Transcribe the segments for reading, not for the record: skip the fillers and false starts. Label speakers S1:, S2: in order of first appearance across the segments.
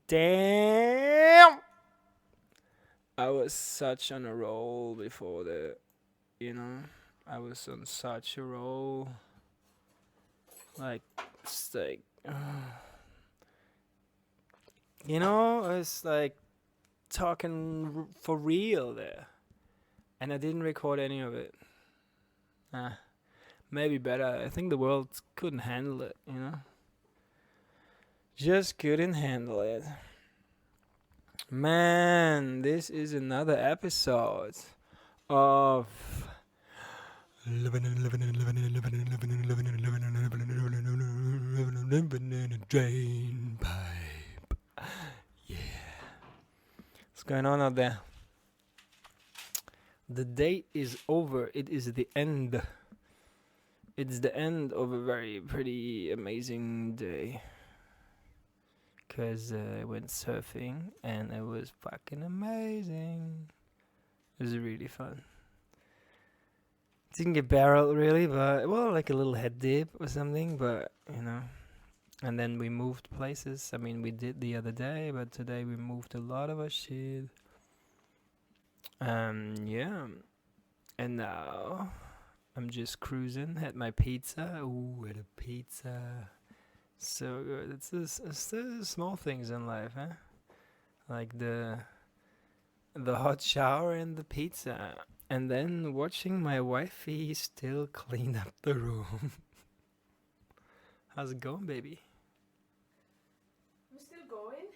S1: Damn! I was such on a roll before you know, I was on such a roll. Like, it's like, it's like talking for real there. And I didn't record any of it. Maybe better. I think the world couldn't handle it, Just couldn't handle it. Man, this is another episode of living in a drain pipe. Yeah. What's going on out there? The day is over. It is the end. It's the end of a very pretty amazing day. Because I went surfing and it was fucking amazing. It was really fun. Didn't get barreled really, but, well, like a little head dip or something, but, And then we moved places. I mean, we did the other day, but today we moved a lot of our shit. Yeah. And now I'm just cruising. Had my pizza. Ooh, had a pizza. So good. It's the small things in life, huh? Like the hot shower and the pizza. And then watching my wifey still clean up the room. How's it going, baby?
S2: I'm still going.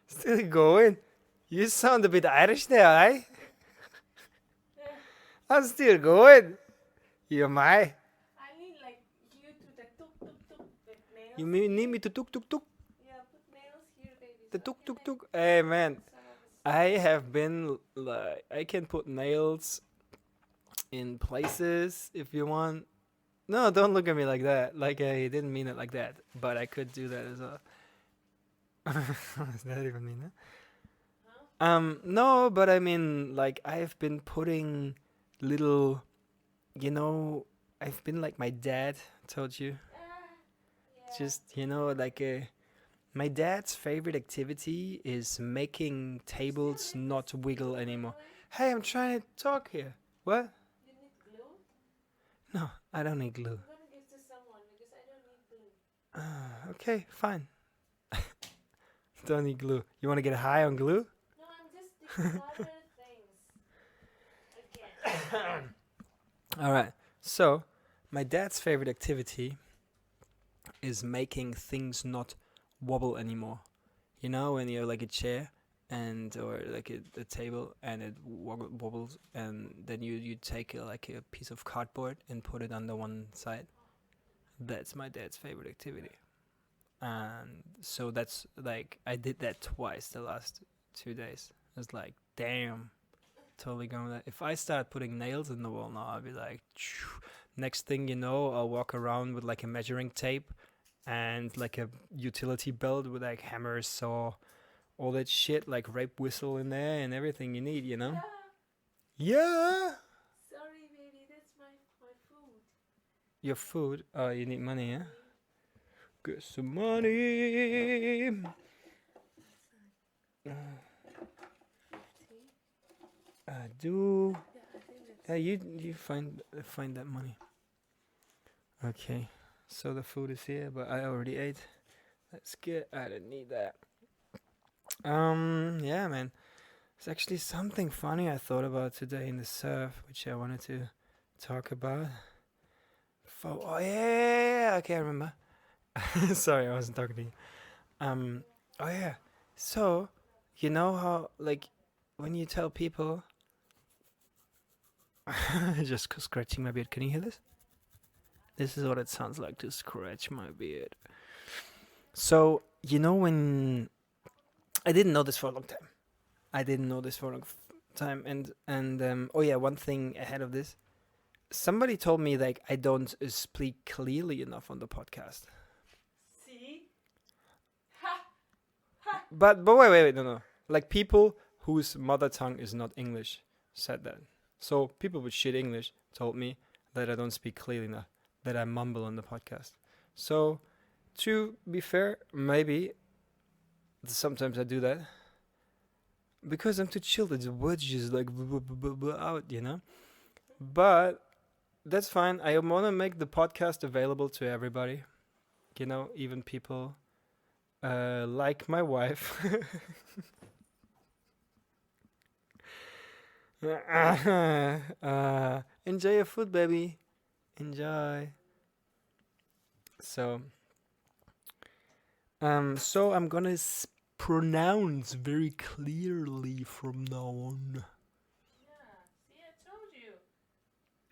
S1: Still going? You sound a bit Irish there, eh? I'm still going. You're my. You need me to tuk tuk tuk?
S2: Yeah, put nails here, baby.
S1: The tuk tuk tuk? Hey, man. I have been like, I can put nails in places if you want. No, don't look at me like that. Like, I didn't mean it like that. But I could do that as well. Does that even mean that? Huh? No, but I mean, like, I've been putting little, I've been like my dad told you. Just, like my dad's favorite activity is making tables not wiggle anymore. Hey, I'm trying to talk here. What?
S2: You need glue?
S1: No, I don't need glue.
S2: I'm gonna give to someone because I don't need glue.
S1: Okay, fine. Don't need glue. You want to get high on glue?
S2: No, I'm just doing other things. Again.
S1: Alright, so my dad's favorite activity is making things not wobble anymore. You know, when you have like a chair or like a table and it wobbles, and then you take like a piece of cardboard and put it under one side. That's my dad's favorite activity. And so that's like, I did that twice the last 2 days. I was like, damn, totally going with that. If I start putting nails in the wall now, I'll be like, next thing you know, I'll walk around with like a measuring tape and like a utility belt with like hammer, saw, all that shit, like rape whistle in there and everything you need, Yeah.
S2: Sorry, baby, that's my food.
S1: Your food? Oh, you need money, yeah? Get some money. I do. Yeah, you find that money. Okay, so the food is here, but I already ate. That's good. I didn't need that. Yeah, man. It's actually something funny I thought about today in the surf, which I wanted to talk about. Oh yeah, okay, I remember. Sorry, I wasn't talking to you. Oh yeah. So, you know how, like, when you tell people, just scratching my beard. Can you hear this? This is what it sounds like to scratch my beard. So, when I didn't know this for a long time. And oh yeah, one thing ahead of this. Somebody told me like I don't speak clearly enough on the podcast.
S2: See? Ha! Ha!
S1: But wait, no. Like people whose mother tongue is not English said that. So people with shit English told me that I don't speak clearly enough, that I mumble on the podcast. So to be fair, maybe sometimes I do that because I'm too chilled. The words just like out, you know. But that's fine. I want to make the podcast available to everybody. You know, even people like my wife. Enjoy your food, baby. Enjoy. So, so I'm gonna pronounce very clearly from now on.
S2: Yeah, see, I told you.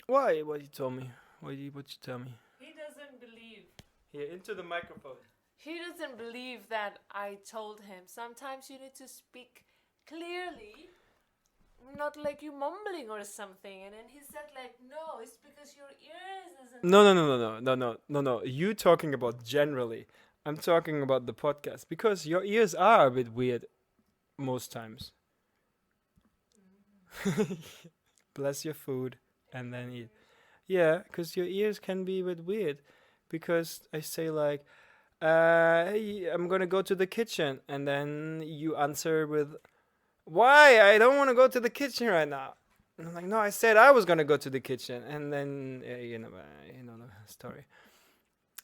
S1: Why? What you told me? What you tell me?
S2: He doesn't believe.
S1: Here, into the microphone.
S2: He doesn't believe that I told him. Sometimes you need to speak clearly, not like you mumbling or something. And then he said like, no, it's because your ears isn't.
S1: No. You talking about generally. I'm talking about the podcast because your ears are a bit weird most times. Bless your food and then eat. Yeah, because your ears can be a bit weird because I say like, hey, I'm gonna go to the kitchen, and then you answer with, why? I don't want to go to the kitchen right now. And I'm like, no, I said I was gonna go to the kitchen, and then you know the story.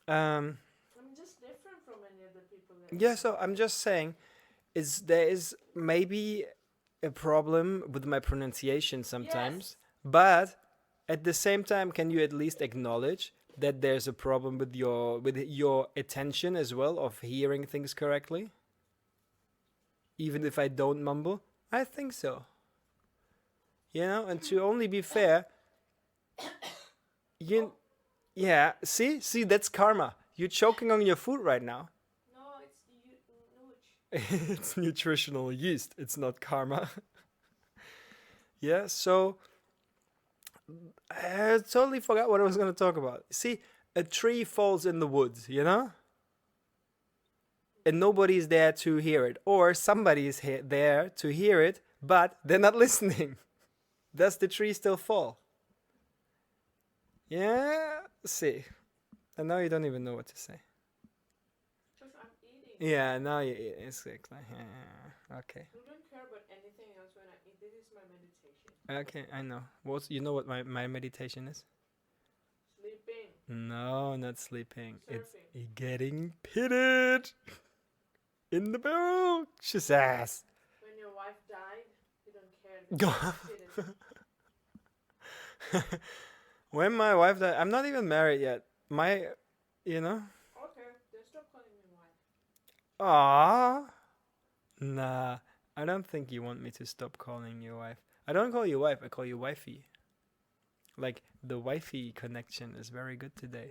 S2: I'm just different from any other people.
S1: Yeah, so I'm just saying, there is maybe a problem with my pronunciation sometimes, but at the same time, can you at least acknowledge that there's a problem with your attention as well of hearing things correctly? Even if I don't mumble, I think so. You know, and to only be fair, yeah, see, that's karma. You're choking on your food right now.
S2: No, it's nooch.
S1: It's nutritional yeast. It's not karma. Yeah, so I totally forgot what I was going to talk about. See, a tree falls in the woods, you know? And nobody's there to hear it. Or somebody is there to hear it, but they're not listening. Does the tree still fall? Yeah, see. And now you don't even know what to say.
S2: Because I'm eating.
S1: Yeah, now you eat. It's like, yeah, okay.
S2: I don't care about anything else when I eat. This is my meditation.
S1: Okay, I know. You know what my meditation is?
S2: Sleeping.
S1: No, not sleeping. It's
S2: Surfing.
S1: getting pitted in the barrel. Shazazz.
S2: When your wife died, you don't care.
S1: When my wife died, I'm not even married yet. You know?
S2: Okay, then stop calling me wife.
S1: Ah, nah. I don't think you want me to stop calling you wife. I don't call you wife. I call you wifey. Like the wifey connection is very good today.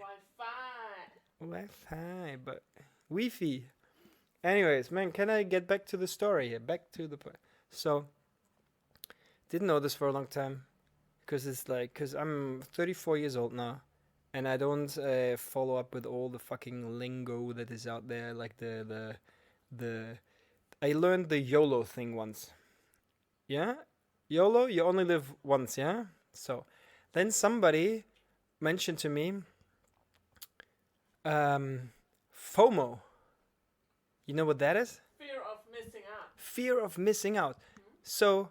S1: Wi-Fi, but Wi-Fi. Anyways, man, can I get back to the story here? Back to the point. So, didn't know this for a long time, because I'm 34 years old now, and I don't follow up with all the fucking lingo that is out there, like the. I learned the YOLO thing once. Yeah, YOLO, you only live once. Yeah, so then somebody mentioned to me FOMO. You know what that is?
S2: Fear of missing out.
S1: Fear of missing out. So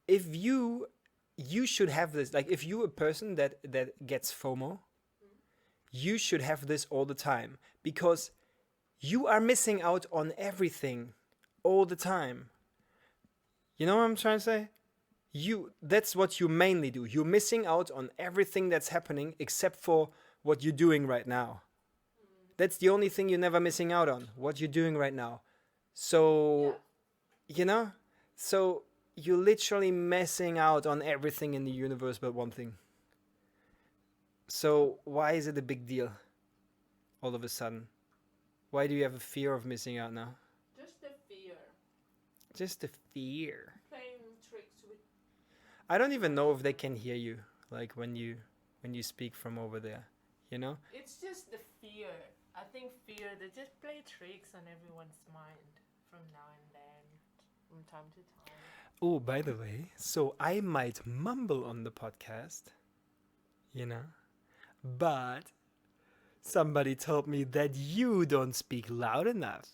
S1: if you should have this, like if you're a person that gets FOMO, you should have this all the time, because you are missing out on everything all the time. You know what I'm trying to say? That's what you mainly do. You're missing out on everything that's happening except for what you're doing right now. That's the only thing you're never missing out on, what you're doing right now. So, you know? So, you're literally missing out on everything in the universe but one thing. So, why is it a big deal all of a sudden? Why do you have a fear of missing out now?
S2: Just the fear.
S1: Just the fear.
S2: Playing tricks with.
S1: I don't even know if they can hear you, like when you speak from over there, you know?
S2: It's just the fear. I think fear, they just play tricks on everyone's mind from now and then, from time to time.
S1: Oh, by the way, so I might mumble on the podcast, you know? But Somebody told me that you don't speak loud enough.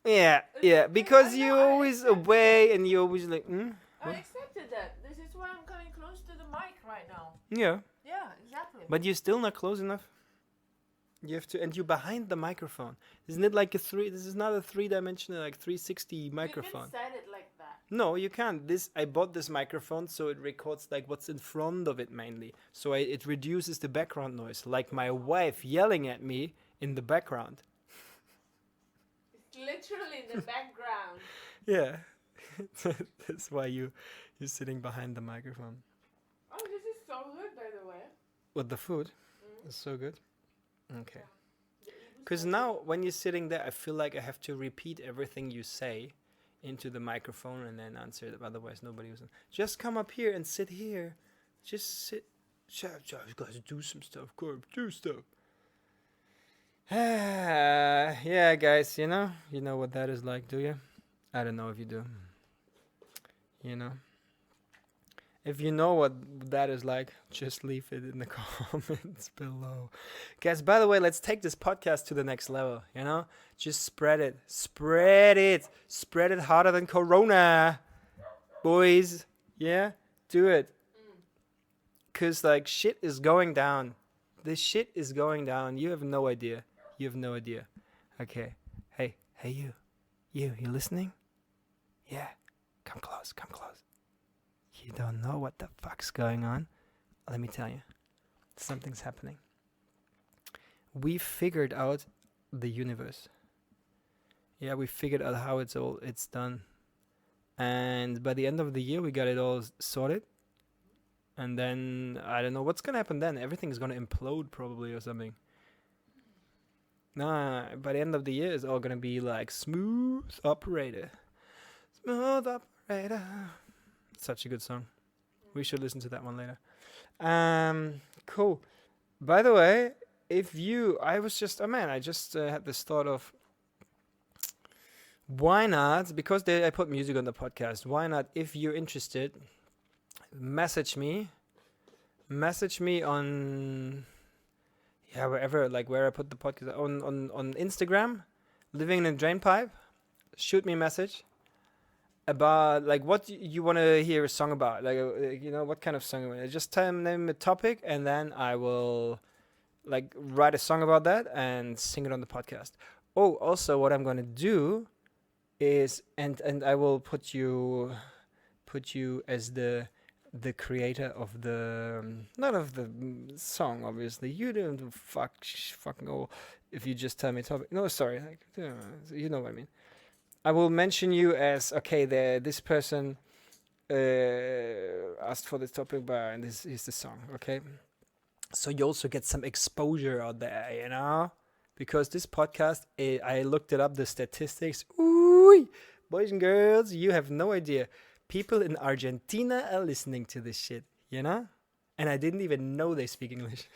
S1: Yeah, because you're always away and you're always like,
S2: I accepted that. This is why I'm coming close to the mic right now.
S1: yeah.
S2: Yeah, exactly.
S1: But you're still not close enough. You have to, and you're behind the microphone. Isn't it like this is not a 3-dimensional, like 360 microphone.
S2: You can set it like that.
S1: No, you can't. I bought this microphone so it records like what's in front of it mainly. So it reduces the background noise, like my wife yelling at me in the background.
S2: It's literally in the background.
S1: Yeah. That's why you're sitting behind the microphone.
S2: Oh, this is so good, by the way.
S1: What, the food? It's so good. Okay. Because now when you're sitting there, I feel like I have to repeat everything you say into the microphone and then answer it. Otherwise, nobody was. Just come up here and sit here. Just sit. You guys do some stuff. Go do stuff. Yeah, guys. You know what that is like, do you? I don't know if you do. You know. If you know what that is like, just leave it in the comments below. Guys, by the way, let's take this podcast to the next level, Just spread it. Spread it. Spread it harder than Corona. Boys, yeah? Do it. Because, shit is going down. This shit is going down. You have no idea. Okay. Hey, you. You listening? Yeah. Come close. You don't know what the fuck's going on? Let me tell you. Something's happening. We figured out the universe. Yeah, we figured out how it's done. And by the end of the year, we got it all sorted. And then, I don't know what's going to happen then. Everything's going to implode probably or something. Nah, by the end of the year, it's all going to be like smooth operator. Smooth operator. Such a good song. We should listen to that one later. Cool. By the way, I just had this thought of why not, because I put music on the podcast, why not, if you're interested, message me on, wherever, where I put the podcast, on Instagram, Living in a Drainpipe, shoot me a message. About what you want to hear a song about, what kind of song you want. Just name a topic, and then I will write a song about that and sing it on the podcast. Oh, also, what I'm gonna do is, and I will put you as the creator of the not of the song. Obviously, you don't fucking know if you just tell me topic. No, sorry, you know what I mean. I will mention you as, okay, this person asked for this topic, and this is the song, okay? So you also get some exposure out there, Because this podcast, I looked it up, the statistics. Ooh, boys and girls, you have no idea. People in Argentina are listening to this shit, And I didn't even know they speak English.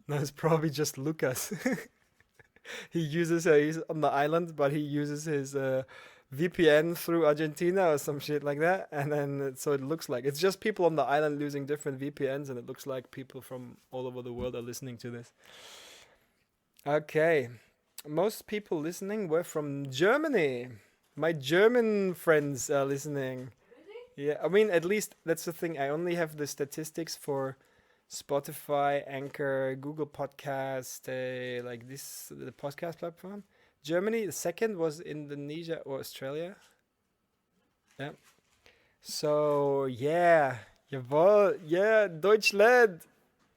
S1: No, it's probably just Lucas. He uses he's on the island, but he uses his VPN through Argentina or some shit like that, and then so it looks like it's just people on the island using different VPNs, and it looks like people from all over the world are listening to this. Okay, most people listening were from Germany. My German friends are listening. Really? Yeah, I mean, at least that's the thing. I only have the statistics for Spotify, Anchor, Google Podcast, the podcast platform. Germany, the second was Indonesia or Australia. Yeah. So, jawohl, Deutschland.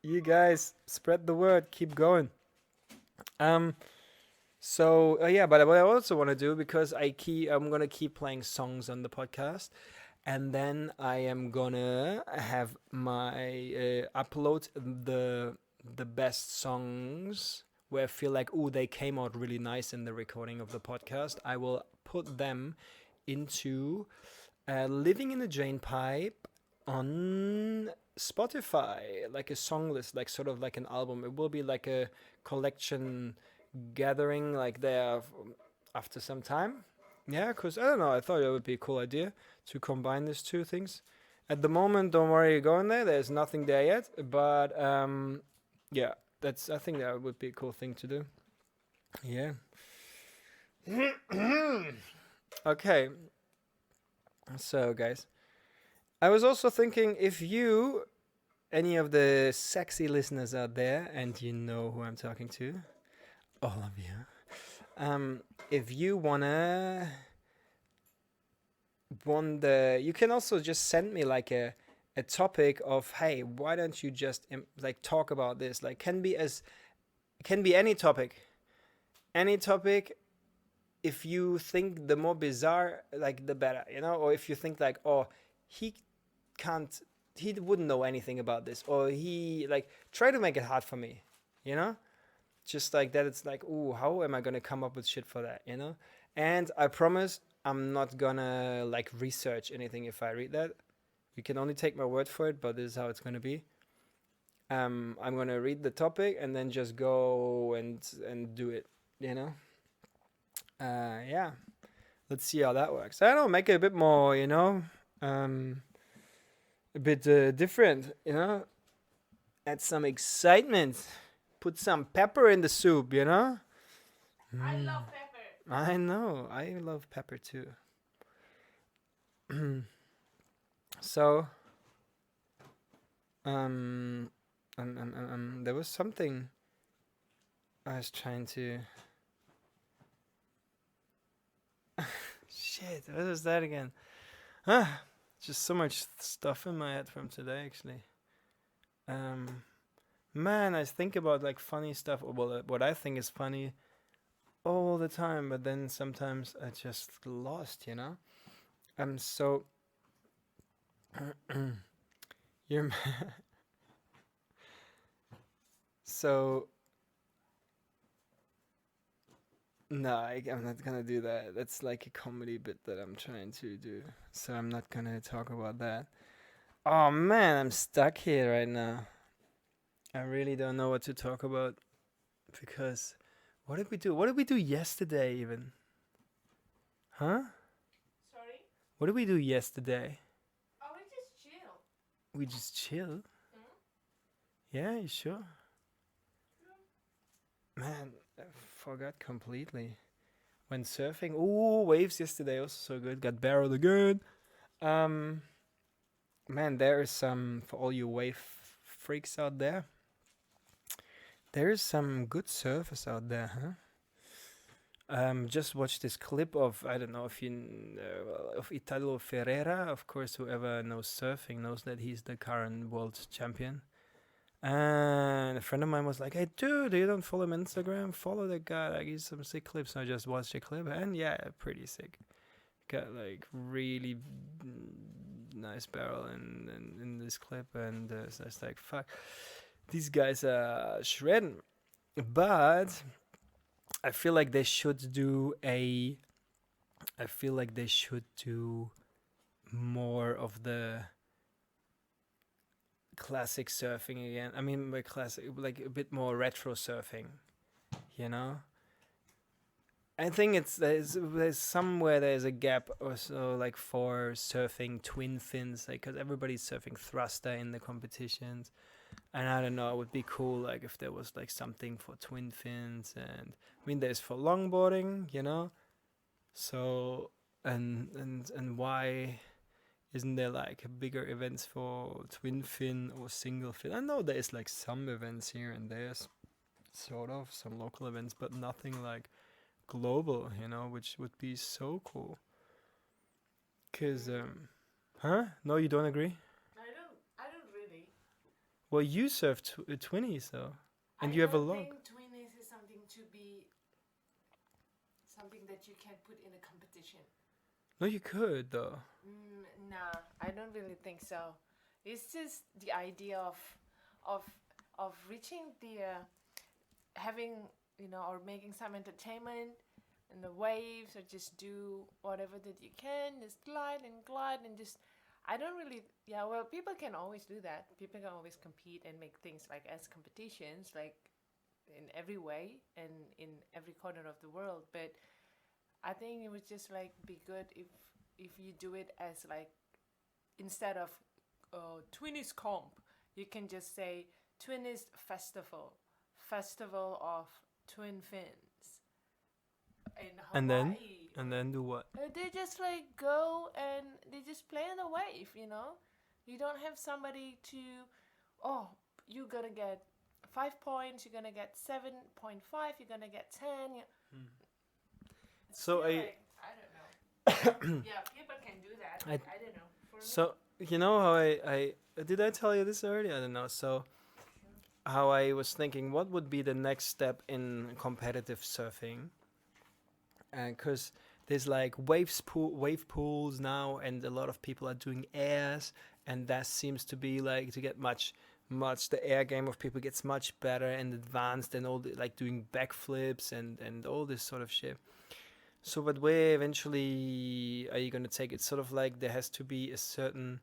S1: You guys, spread the word, keep going. But what I also want to do, because I'm going to keep playing songs on the podcast. And then I am gonna have my upload the best songs where I feel like, they came out really nice in the recording of the podcast. I will put them into Living in a Drainpipe on Spotify, like a song list, sort of like an album. It will be like a collection gathering there after some time. Yeah, because I don't know, I thought it would be a cool idea to combine these two things. At the moment, don't worry going there. There's nothing there yet, but yeah, that's. I think that would be a cool thing to do. Yeah. Okay. So, guys, I was also thinking if you, any of the sexy listeners out there, and you know who I'm talking to, all of you, if you wonder, you can also just send me like a topic of, hey, why don't you just like talk about this? Like, can be any topic. If you think the more bizarre, like the better, you know, or if you think like, oh, he can't, he wouldn't know anything about this, or he like try to make it hard for me, you know, just like that. It's like, ooh, how am I gonna come up with shit for that, you know? And I promise I'm not gonna like research anything if I read that. You can only take my word for it, but this is how it's gonna be. I'm gonna read the topic and then just go and do it, you know. Yeah, let's see how that works. I don't know, make it a bit more, you know, a bit different, you know, add some excitement, put some pepper in the soup, you know.
S2: I love pepper.
S1: I know, I love pepper too. So, there was something I was trying to. Shit, what was that again? Just so much stuff in my head from today, actually. Man, I think about like funny stuff, or well, what I think is funny all the time, but then sometimes I just lost, you know? So you're so no, I'm not gonna do that. That's like a comedy bit that I'm trying to do. So I'm not gonna talk about that. Oh man, I'm stuck here right now. I really don't know what to talk about because what did we do? What did we do yesterday even? Huh?
S2: Sorry?
S1: What did we do yesterday?
S2: Oh, we just chill.
S1: We just chill.
S2: Hmm?
S1: Yeah, you sure? Man, I forgot completely. Went surfing. Ooh, waves yesterday also so good. Got barreled again. Um, man, there is some for all you wave freaks out there. There is some good surfers out there, huh? Just watched this clip of I don't know if you of Italo Ferreira. Of course, whoever knows surfing knows that he's the current world champion. And a friend of mine was like, "Hey, dude, you don't follow him on Instagram? Follow that guy. Like, he's some sick clips." So I just watched the clip, and yeah, pretty sick. Got like really nice barrel in this clip, and so it's like, fuck, these guys are shredding. But I feel like they should do a. I feel like they should do more of the classic surfing again. I mean, by classic, like a bit more retro surfing, you know. I think there's somewhere there's a gap or so like for surfing twin fins, like because everybody's surfing thruster in the competitions, and I don't know, it would be cool like if there was like something for twin fins, and I mean there's for longboarding, you know. So and why isn't there like bigger events for twin fin or single fin? I know there's like some events here and there's sort of some local events, but nothing like global, you know, which would be so cool. Cause huh? No, you don't agree?
S2: I don't really.
S1: Well, you surf twenties though, and you have a log.
S2: I think twinnies is something that you can put in a competition.
S1: No, you could though.
S2: Nah, I don't really think so. It's just the idea of of reaching the having or making some entertainment in the waves, or just do whatever that you can, just glide and just. I don't really, yeah. Well, people can always do that. People can always compete and make things like as competitions, like in every way and in every corner of the world. But I think it would just like be good if you do it as like instead of Twinnies Comp. You can just say Twinnies Festival, Festival of Twin Fins in
S1: And then
S2: Hawaii.
S1: and then do what?
S2: They just like go and they just play on the wave, you know? You don't have somebody to, oh, you're gonna get 5 points, you're gonna get 7.5, you're gonna get 10.
S1: So
S2: I don't know. Yeah, people can do that. I don't know. For me,
S1: So you know how I did I tell you this already? I don't know. So how I was thinking, what would be the next step in competitive surfing? Because there's like wave pools now, and a lot of people are doing airs, and that seems to be like to get much the air game of people gets much better and advanced, and all the, like doing backflips and all this sort of shit. So, but where eventually are you going to take it? Sort of like there has to be a certain,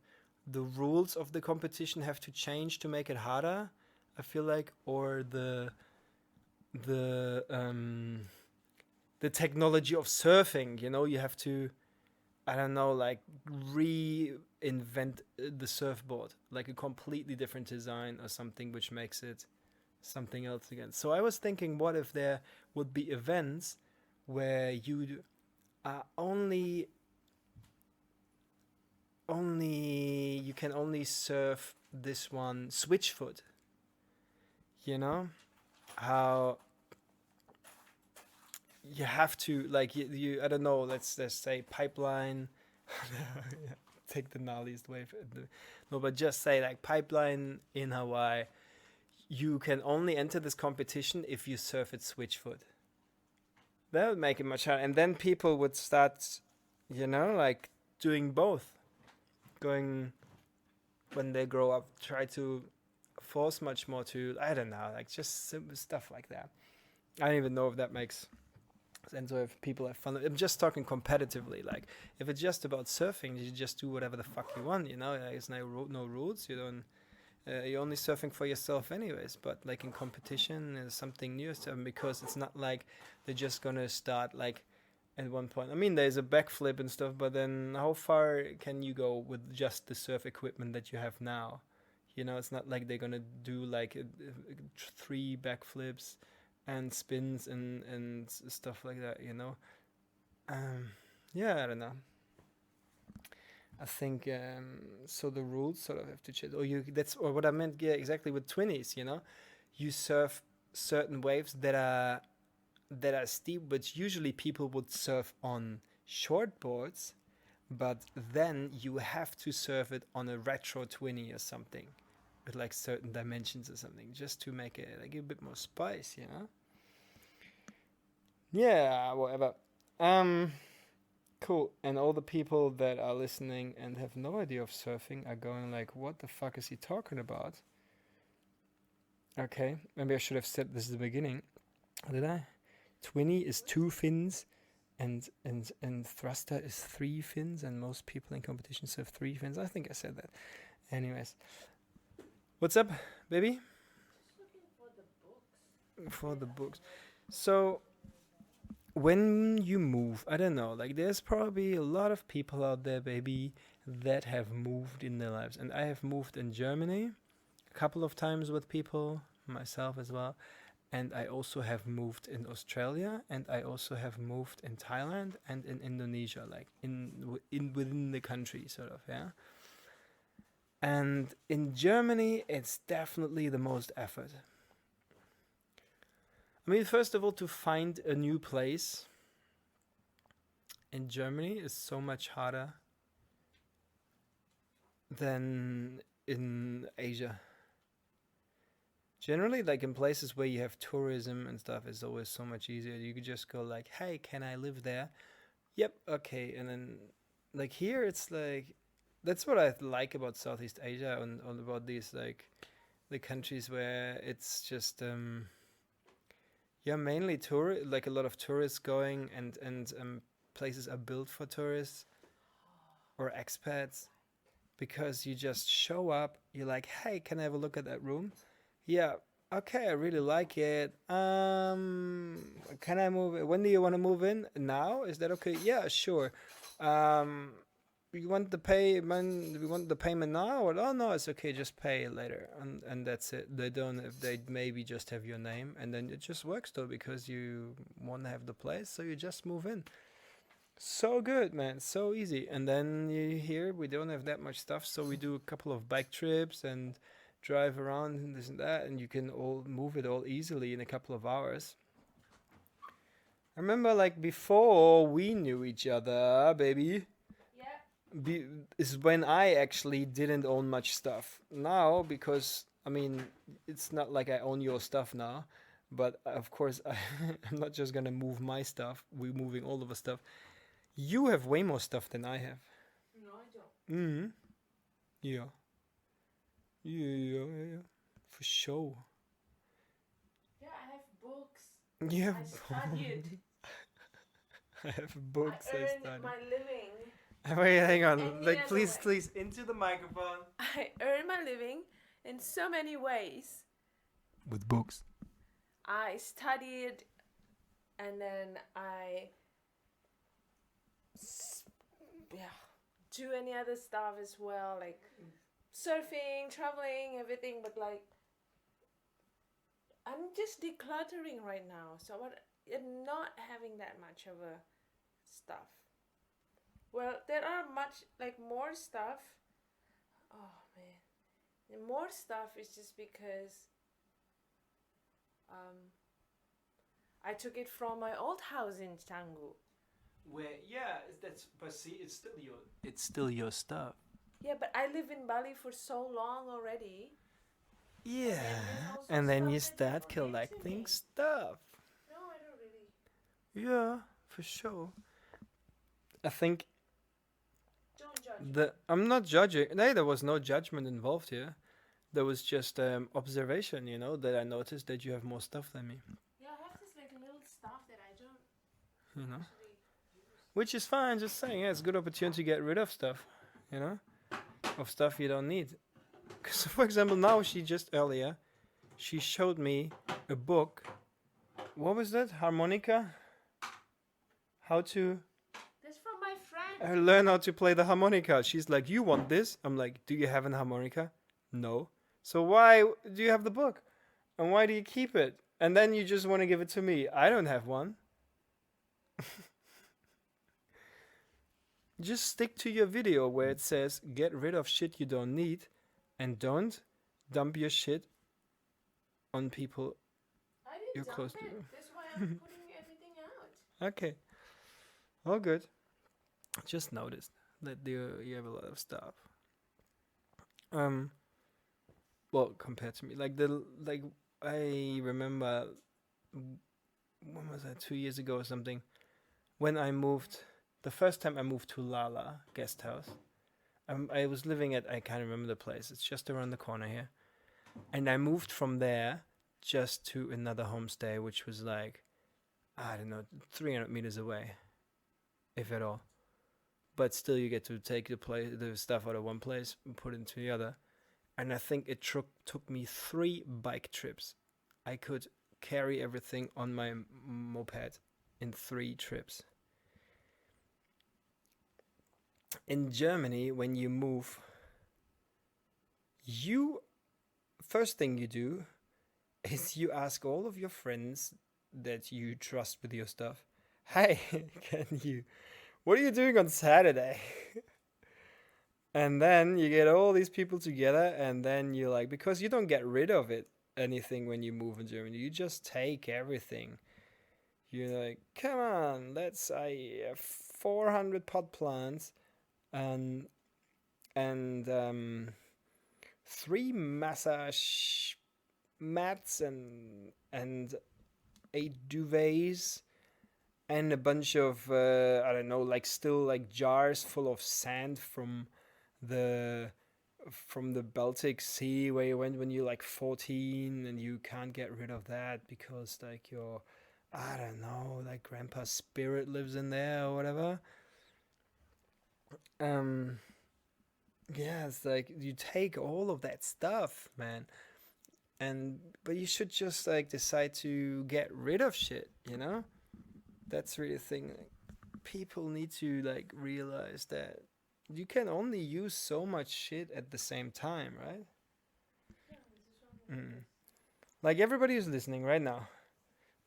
S1: the rules of the competition have to change to make it harder. I feel like, or the the technology of surfing. You know, you have to, I don't know, like reinvent the surfboard, like a completely different design or something, which makes it something else again. So I was thinking, what if there would be events where you only you can only surf this one switchfoot. You know how you have to like you I don't know. Let's just say pipeline. Take the gnarliest wave. No, but just say like pipeline in Hawaii. You can only enter this competition if you surf it switchfoot. That would make it much harder. And then people would start, you know, like doing both. Going, when they grow up, try to force much more to, I don't know, like just simple stuff like that. I don't even know if that makes sense or if people have fun. I'm just talking competitively. Like, if it's just about surfing, you just do whatever the fuck you want, you know? There's no rules. You don't. You're only surfing for yourself anyways, but like in competition is something new to them, because it's not like they're just gonna start like at one point. I mean, there's a backflip and stuff, but then how far can you go with just the surf equipment that you have now? You know, it's not like they're gonna do like 3 backflips and spins and stuff like that, you know? Yeah, I don't know. I think so. The rules sort of have to change, or what I meant. Yeah, exactly with twinnies. You know, you surf certain waves that are steep, but usually people would surf on short boards, but then you have to surf it on a retro twinny or something, with like certain dimensions or something, just to make it like a bit more spice. You know. Yeah, whatever. Cool. And all the people that are listening and have no idea of surfing are going like, what the fuck is he talking about? Okay, maybe I should have said this at the beginning. Did I? Twinny is 2 fins and thruster is 3 fins, and most people in competition surf 3 fins. I think I said that. Anyways. What's up, baby?
S2: just looking for the books.
S1: For the books. So when you move, I don't know, like there's probably a lot of people out there, baby, that have moved in their lives. And I have moved in Germany a couple of times with people, myself as well. And I also have moved in Australia, and I also have moved in Thailand and in Indonesia, like in within the country, sort of, yeah. And in Germany, it's definitely the most effort. I mean, first of all, to find a new place in Germany is so much harder than in Asia. Generally, like in places where you have tourism and stuff, it's always so much easier. You could just go like, hey, can I live there? Yep, okay. And then like here, it's like, that's what I like about Southeast Asia and all about these, like the countries where it's just, yeah, mainly like a lot of tourists going, and places are built for tourists or expats, because you just show up, you're like, hey, can I have a look at that room? Yeah, okay, I really like it. Can I move? When do you want to move in? Now? Is that okay? Yeah, sure. you want the payment? We want the payment now, or oh no, it's okay, just pay later, and that's it. They don't. If they maybe just have your name, and then it just works though because you want to have the place, so you just move in. So good, man. So easy. And then you here we don't have that much stuff, so we do a couple of bike trips and drive around and this and that, and you can all move it all easily in a couple of hours. I remember like before we knew each other, baby.
S2: Yeah.
S1: Be, is when I actually didn't own much stuff. Now, because I mean, it's not like I own your stuff now, but of course I'm not just gonna move my stuff. We're moving all of our stuff. You have way more stuff than I have.
S2: No, I don't.
S1: Mm-hmm. Yeah. Yeah. For sure.
S2: Yeah, I have books.
S1: You
S2: I
S1: have.
S2: studied.
S1: I have
S2: I
S1: books. I
S2: earned
S1: study.
S2: my living.
S1: Wait, hang on.
S2: Any
S1: Like,
S2: other
S1: please,
S2: way.
S1: please, into the microphone.
S2: I earn my living in so many ways.
S1: With books.
S2: I studied, and then yeah, do any other stuff as well, like surfing, traveling, everything. But like, I'm just decluttering right now, so I'm not having that much of a stuff. Well, there are much like more stuff. Oh man, the more stuff is just because I took it from my old house in Canggu.
S1: Where, yeah, that's, but see, it's still your stuff.
S2: Yeah, but I live in Bali for so long already.
S1: Yeah.
S2: there's also
S1: And then you
S2: stuff that
S1: start
S2: people gave to
S1: collecting
S2: me.
S1: stuff.
S2: No, I don't really.
S1: Yeah, for sure. I think
S2: Don't judge.
S1: I'm not judging. No, there was no judgment involved here. There was just observation, that I noticed that you have more stuff than me.
S2: Yeah, I have this like little stuff that I don't
S1: You know,
S2: actually use.
S1: which is fine. Just saying, yeah, it's a good opportunity to get rid of stuff. Of stuff you don't need. Because, for example, now earlier, she showed me a book. What was that? Harmonica? How to
S2: That's from my friend.
S1: learn how to play the harmonica. She's like, you want this? I'm like, do you have an harmonica? No. So why do you have the book? And why do you keep it? And then you just want to give it to me. I don't have one. Just stick to your video where it says get rid of shit you don't need and don't dump your shit on people
S2: I
S1: you're
S2: didn't
S1: close
S2: dump
S1: to.
S2: it. That's why I'm putting everything out.
S1: Okay. All good. Just noticed that you have a lot of stuff. Well, compared to me, I remember when was that? 2 years ago or something. When I moved, the first time I moved to Lala guest house. I was living at, I can't remember the place. It's just around the corner here, and I moved from there just to another homestay, which was like, I don't know, 300 meters away, if at all. But still, you get to take the stuff out of one place and put it into the other. And I think it took me 3 bike trips. I could carry everything on my moped in 3 trips. In Germany, when you move, first thing you do is you ask all of your friends that you trust with your stuff, hey, what are you doing on Saturday? And then you get all these people together, and then you because you don't get rid of anything when you move in Germany, you just take everything. You're like, come on, I have 400 pot plants, and 3 massage mats, and 8 duvets, and a bunch of I don't know, still jars full of sand from the Baltic Sea where you went when you're 14, and you can't get rid of that because your, I don't know, grandpa's spirit lives in there or whatever. Yeah, it's you take all of that stuff, man, but you should just decide to get rid of shit, That's really the thing. People need to realize that you can only use so much shit at the same time, right?
S2: Yeah, this is one of
S1: Mm. Like everybody who's listening right now,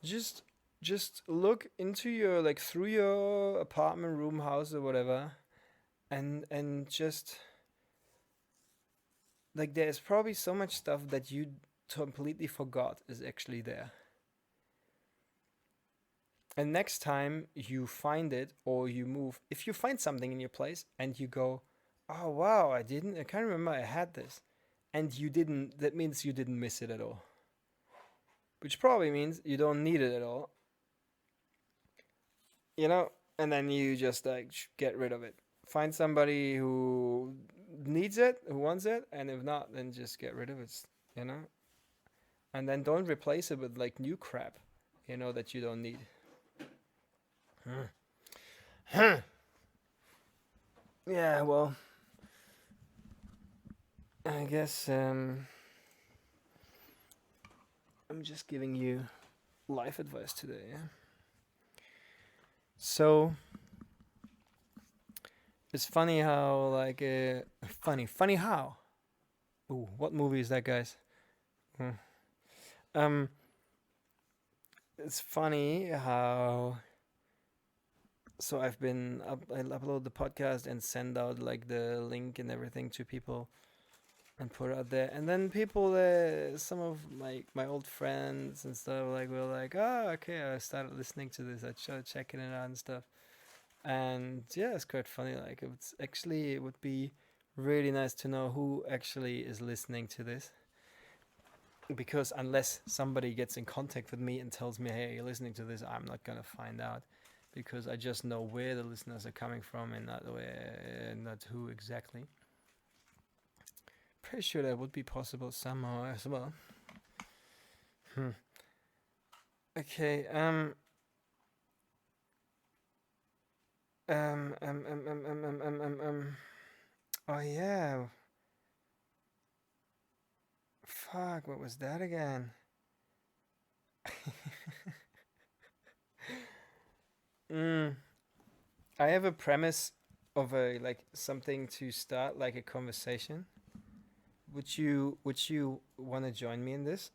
S1: just just look into your like through your apartment room house or whatever, and just like there's probably so much stuff that you completely forgot is actually there. And next time you find it or you move, if you find something in your place and you go, oh wow, I can't remember I had this, and you didn't, that means you didn't miss it at all, which probably means you don't need it at all, you know. And then you just like get rid of it. Find somebody who needs it, who wants it, and if not, then just get rid of it, you know. And then don't replace it with like new crap, you know, that you don't need. Yeah, well, I guess I'm just giving you life advice today. Yeah. So it's funny how like funny how. Ooh, what movie is that, guys? Hmm. Um, it's funny how. So I upload the podcast and send out like the link and everything to people and put it out there, and then people, some of my old friends and stuff, like were like, oh okay, I started listening to this, I started checking it out and stuff. And yeah, it's quite funny, like it's actually, it would be really nice to know who actually is listening to this, because unless somebody gets in contact with me and tells me, hey, you're listening to this, I'm not gonna find out, because I just know where the listeners are coming from and not where, not who exactly. Pretty sure that would be possible somehow as well. Okay. Um. Um. Um. Um. Um. Um. Um. um, um. Oh yeah. Fuck. What was that again? mm. I have a premise of a like something to start like a conversation. Would you want to join me in this,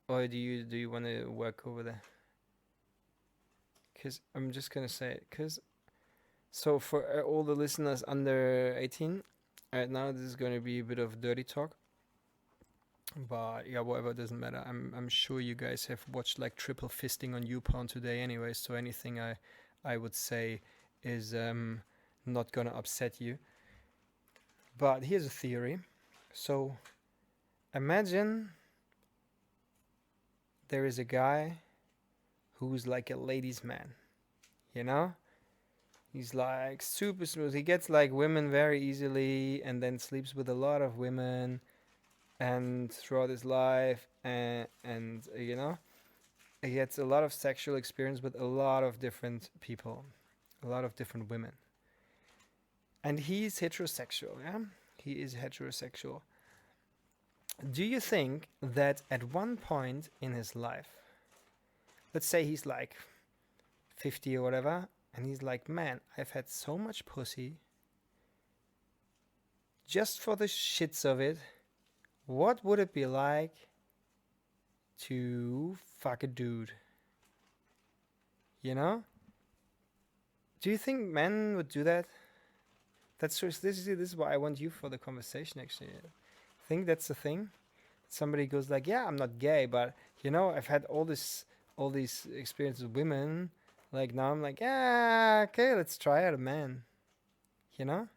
S1: or do you want to work over there? Because I'm just gonna say it. Because so for all the listeners under 18, right now this is gonna be a bit of dirty talk. But yeah, whatever, doesn't matter. I'm sure you guys have watched like triple fisting on YouPorn today, anyway. So anything I would say is not gonna upset you. But here's a theory. So imagine there is a guy who's like a ladies' man. You know, he's like super smooth. He gets like women very easily, and then sleeps with a lot of women, and throughout his life, and you know, he gets a lot of sexual experience with a lot of different people, a lot of different women. And he's heterosexual, yeah? He is heterosexual. Do you think that at one point in his life, let's say he's like 50 or whatever, and he's like, man, I've had so much pussy just for the shits of it. What would it be like to fuck a dude? You know? Do you think men would do that? That's just, this is why I want you for the conversation, actually. I think that's the thing. Somebody goes like, yeah, I'm not gay, but you know, I've had all these experiences with women. Like now I'm like, yeah, okay, let's try out a man. You know?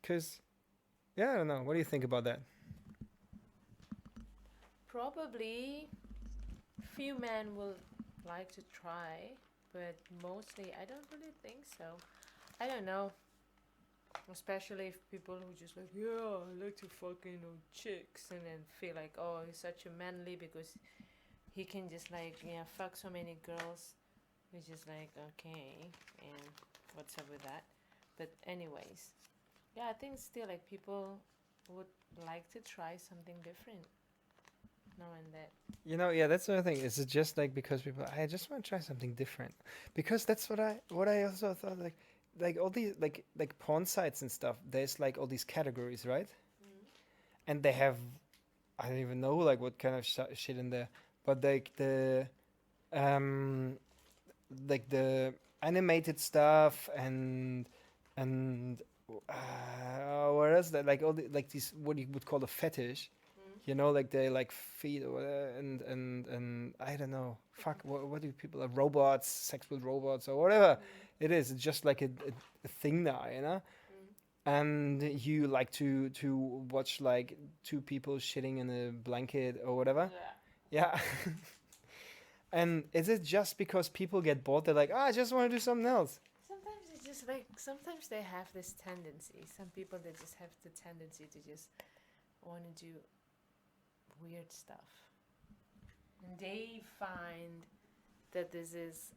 S1: Cause yeah, I don't know. What do you think about that?
S2: probably few men will like to try, but mostly I don't really think so. I don't know. Especially if people who just like, yeah, I like to fucking know chicks, and then feel like, oh, he's such a manly because he can just like, yeah, fuck so many girls. It's just like, okay, and what's up with that? But anyways, yeah, I think still like people would like to try something different. knowing that.
S1: Yeah, that's the thing. Is it just like because people? I just want to try something different, because that's what I also thought. Like all these like porn sites and stuff. There's like all these categories, right?
S2: Mm.
S1: And they have, I don't even know like what kind of shit in there, but um like the animated stuff and what else that like all the like these what you would call a fetish,
S2: Mm.
S1: like they like feed or whatever, and I don't know, fuck, what do people robots, sex with robots or whatever
S2: Mm.
S1: it is. It's just like a thing now.
S2: Mm.
S1: And you like to watch like two people shitting in a blanket or whatever.
S2: Yeah.
S1: Yeah. And is it just because people get bored? They're like, I just want to do something else.
S2: Sometimes it's just like sometimes they have this tendency. Some people they just have the tendency to just want to do weird stuff, and they find that this is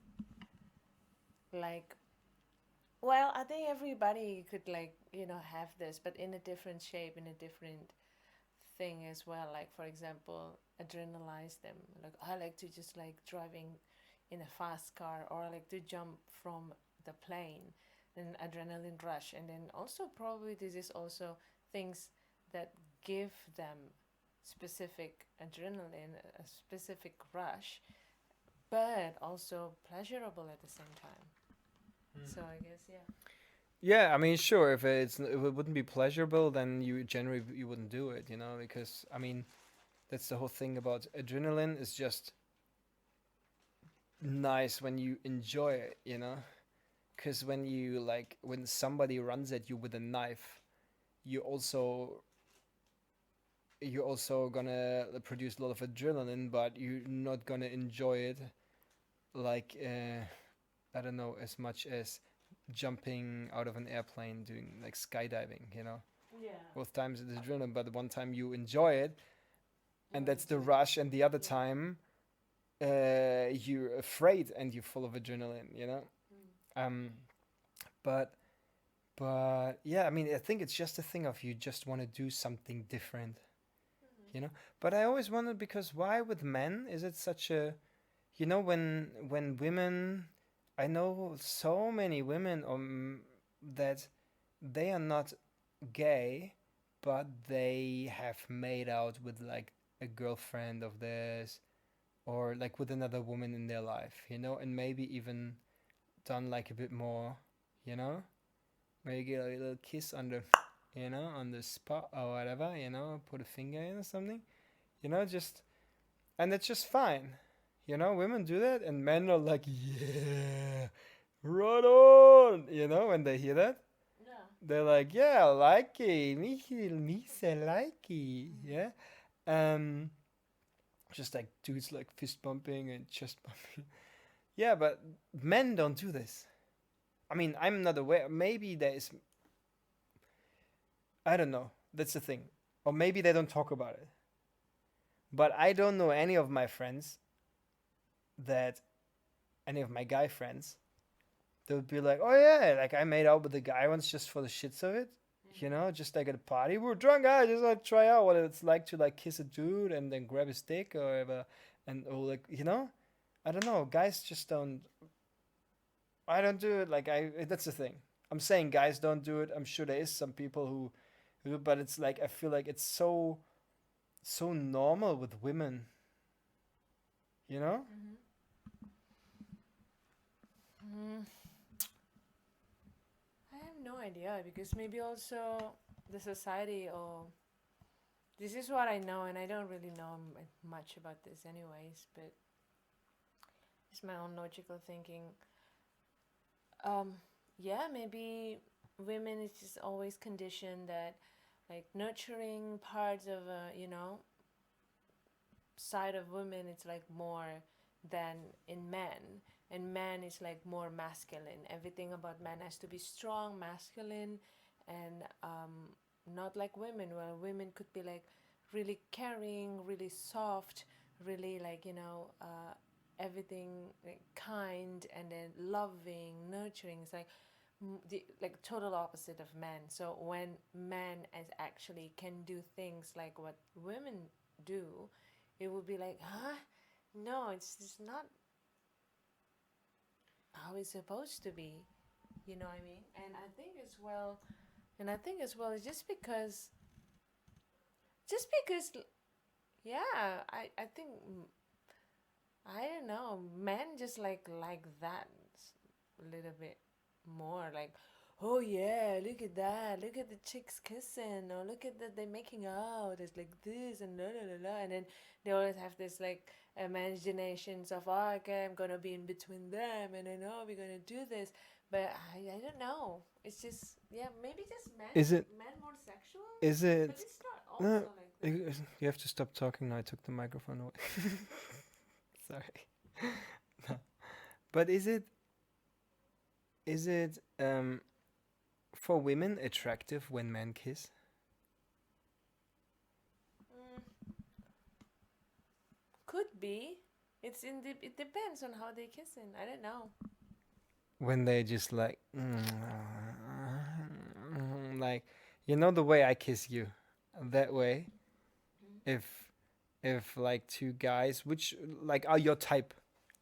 S2: like, well, I think everybody could like have this, but in a different shape, in a different thing as well. Like for example, adrenalize them. Like I like to just like driving in a fast car, or I like to jump from the plane, an adrenaline rush. And then also probably this is also things that give them specific adrenaline, a specific rush, but also pleasurable at the same time. So I guess yeah.
S1: Yeah, I mean, sure. If it wouldn't be pleasurable, then you generally you wouldn't do it. Because I mean, that's the whole thing about adrenaline. Is just nice when you enjoy it. Because when somebody runs at you with a knife, you also you're also gonna produce a lot of adrenaline, but you're not gonna enjoy it like I don't know, as much as jumping out of an airplane doing like skydiving.
S2: Yeah.
S1: Both times it's adrenaline, but one time you enjoy it, and
S2: Wanna
S1: that's the
S2: do
S1: rush, and the other
S2: yeah.
S1: time you're afraid and you're full of adrenaline.
S2: Mm.
S1: Um, but yeah, I mean, I think it's just a thing of you just want to do something different.
S2: Mhm.
S1: you know but I always wondered, because why with men is it such a, when women, I know so many women that they are not gay, but they have made out with like a girlfriend of theirs, or like with another woman in their life, and maybe even done like a bit more, you know maybe get a little kiss on the spot or whatever, put a finger in or something, just, and it's just fine. Women do that, and men are like, yeah, right on. When they hear that,
S2: Yeah.
S1: they're like, yeah, I like it. Me say like it.
S2: Mm.
S1: Yeah. Um, just like dudes like fist bumping and chest bumping. Yeah, but men don't do this. I mean, I'm not aware. Maybe there is. I don't know. That's the thing. Or maybe they don't talk about it. But I don't know any of my friends that any of my guy friends, they would be like, oh yeah, like I made out with the guy once just for the shits of it. Just like at a party. We were drunk, I just like try out what it's like to like kiss a dude and then grab his dick or whatever. And or like, I don't know. Guys just don't. I don't do it. Like that's the thing. I'm saying guys don't do it. I'm sure there is some people who do, but it's like I feel like it's so normal with women. You know?
S2: Mhm. Mm. I have no idea because maybe also the society or this is what I know, and I don't really know much about this anyways, but it's my own logical thinking. Um, yeah, maybe women is just always conditioned that like nurturing parts of side of women it's like more than in men, and men is like more masculine. Everything about men has to be strong, masculine, and not like women. Well, women could be like really caring, really soft, really like everything like kind, and then loving, nurturing. It's like the like total opposite of men. So when men as actually can do things like what women do, it would be like, huh? No, it's just not how it's supposed to be. You know what I mean? And I think as well, it's just because, yeah, I think, I don't know, men just like that a little bit more. Like, oh yeah, look at that, look at the chicks kissing, or look at that they're making out. It's like this and la la la la, and then they always have this like imaginations of, oh, okay, I'm gonna be in between them, and I know we're gonna do this, but I don't know. It's just, yeah, maybe just
S1: Is it?
S2: men more sexual,
S1: Is
S2: but
S1: it?
S2: it's not
S1: No.
S2: also like that.
S1: You have to stop talking now. I took the microphone away. Sorry. No. But is it? Is it for women attractive when men kiss?
S2: Mm, could be. It depends on how they kissing. I don't know.
S1: When they just like, like, you know the way I kiss you, that way.
S2: Mm.
S1: If like two guys, which like are your type,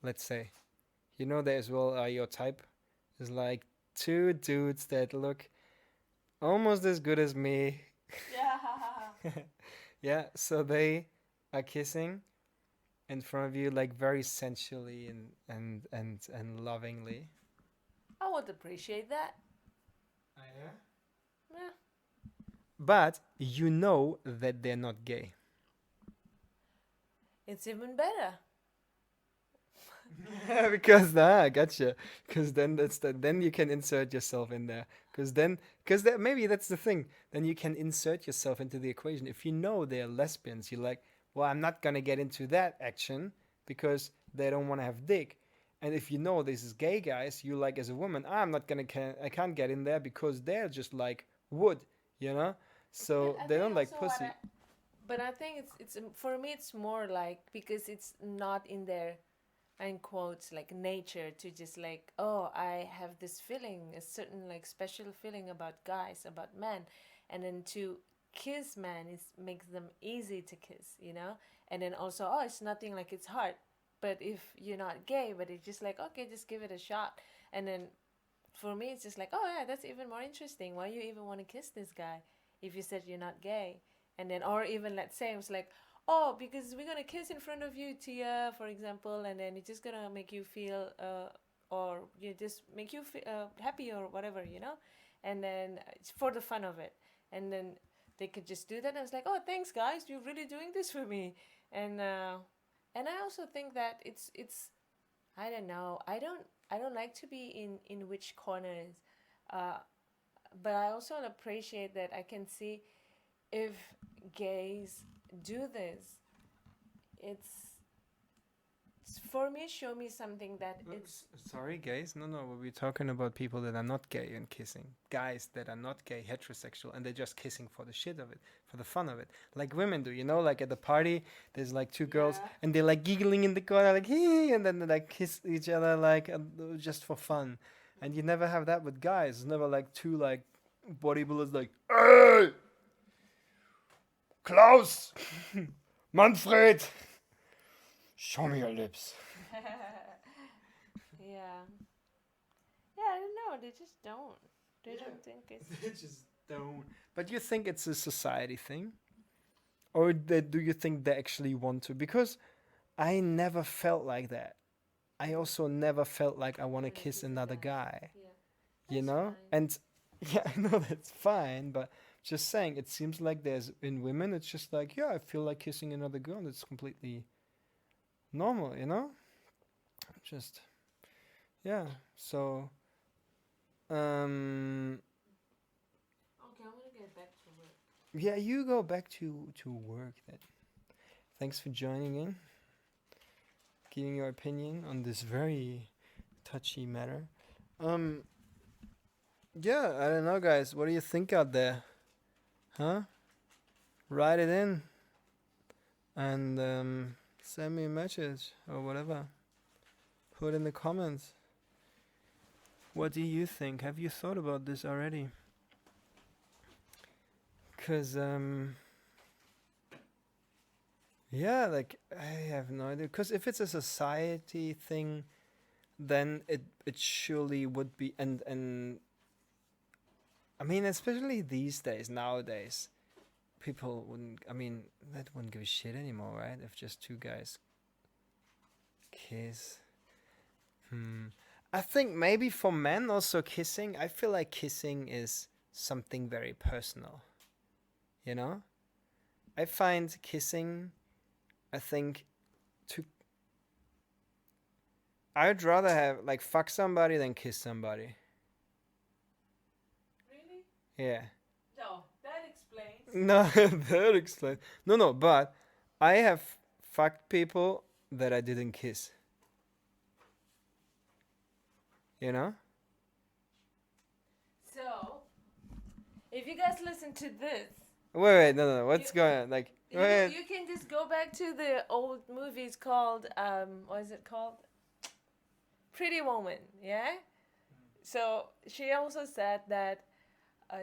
S1: let's say, you know they as well are your type, is like two dudes that look almost as good as me.
S2: Yeah.
S1: Yeah, so they are kissing in front of you like very sensually and lovingly.
S2: I would appreciate that.
S1: Oh, yeah?
S2: Yeah.
S1: But you know that they're not gay.
S2: It's even better.
S1: Because gotcha. Because then then you can insert yourself in there. Because maybe that's the thing. Then you can insert yourself into the equation. If you know they're lesbians, you're like, well, I'm not gonna get into that action because they don't want to have dick. And if you know this is gay guys, you like as a woman, I can't get in there because they're just like wood, you know. So
S2: But I
S1: they
S2: think
S1: don't like
S2: also
S1: pussy.
S2: but I think it's for me it's more like because it's not in their, in quotes, like nature to just like, oh, I have this feeling, a certain like special feeling about guys, about men, and then to kiss men is makes them easy to kiss, you know. And then also, oh, it's nothing like it's hard. But if you're not gay, but it's just like, okay, just give it a shot. And then for me it's just like, oh yeah, that's even more interesting. Why you even want to kiss this guy if you said you're not gay? And then, or even let's say it's like, oh, because we're gonna kiss in front of you, Tia, for example, and then it's just gonna make you feel or you just make you feel happy or whatever, you know. And then it's for the fun of it. And then they could just do that, and it's like, oh, thanks guys, you're really doing this for me. And I also think that it's I don't know. I don't like to be in which corners, uh, but I also appreciate that I can see if gays do this. It's for me. Show me something that it's
S1: Sorry, guys. No. We're talking about people that are not gay and kissing. Guys that are not gay, heterosexual, and they're just kissing for the shit of it, for the fun of it. Like women do, you know, like at the party, there's like two girls,
S2: yeah.
S1: and they're like giggling in the corner, like, hee, and then they like kiss each other, like, just for fun. And you never have that with guys. It's never like two, like, bodybuilders, like, hey, Klaus, Manfred, show me your lips.
S2: Yeah. Yeah, I don't know. They just don't. They
S1: Yeah.
S2: don't think it's.
S1: They just don't. But you think it's a society thing? Or do you think they actually want to? Because I never felt like that. I also never felt like I want to
S2: Wanna
S1: kiss
S2: kiss a
S1: another
S2: guy.
S1: guy,
S2: Yeah.
S1: you
S2: That's
S1: know?
S2: fine.
S1: And yeah, I know that's fine, but just saying, it seems like there's in women, it's just like, yeah, I feel like kissing another girl, and it's completely normal, you know? Just, yeah. So, um,
S2: Okay, I'm gonna get back to work.
S1: yeah, you go back to work then. Thanks for joining in, giving your opinion on this very touchy matter. Um, yeah, I don't know, guys. What do you think out there? Huh? Write it in and send me a message or whatever. Put in the comments. What do you think? Have you thought about this already? Cause Yeah, like I have no idea. Because if it's a society thing, then it surely would be. And I mean, especially these days, nowadays, people wouldn't. I mean, that wouldn't give a shit anymore, right? If just two guys kiss. Hmm. I think maybe for men also kissing. I feel like kissing is something very personal. You know, I find kissing. I think to I'd rather have like fuck somebody than kiss somebody.
S2: Really?
S1: Yeah.
S2: No, that explains.
S1: No, that explains. No, no, but I have fucked people that I didn't kiss. You know?
S2: So, if you guys listen to this,
S1: Wait, no, no, what's
S2: You-
S1: going on? Like,
S2: you,
S1: wait.
S2: you can just go back to the old movies called, what is it called? Pretty Woman, yeah? So, she also said that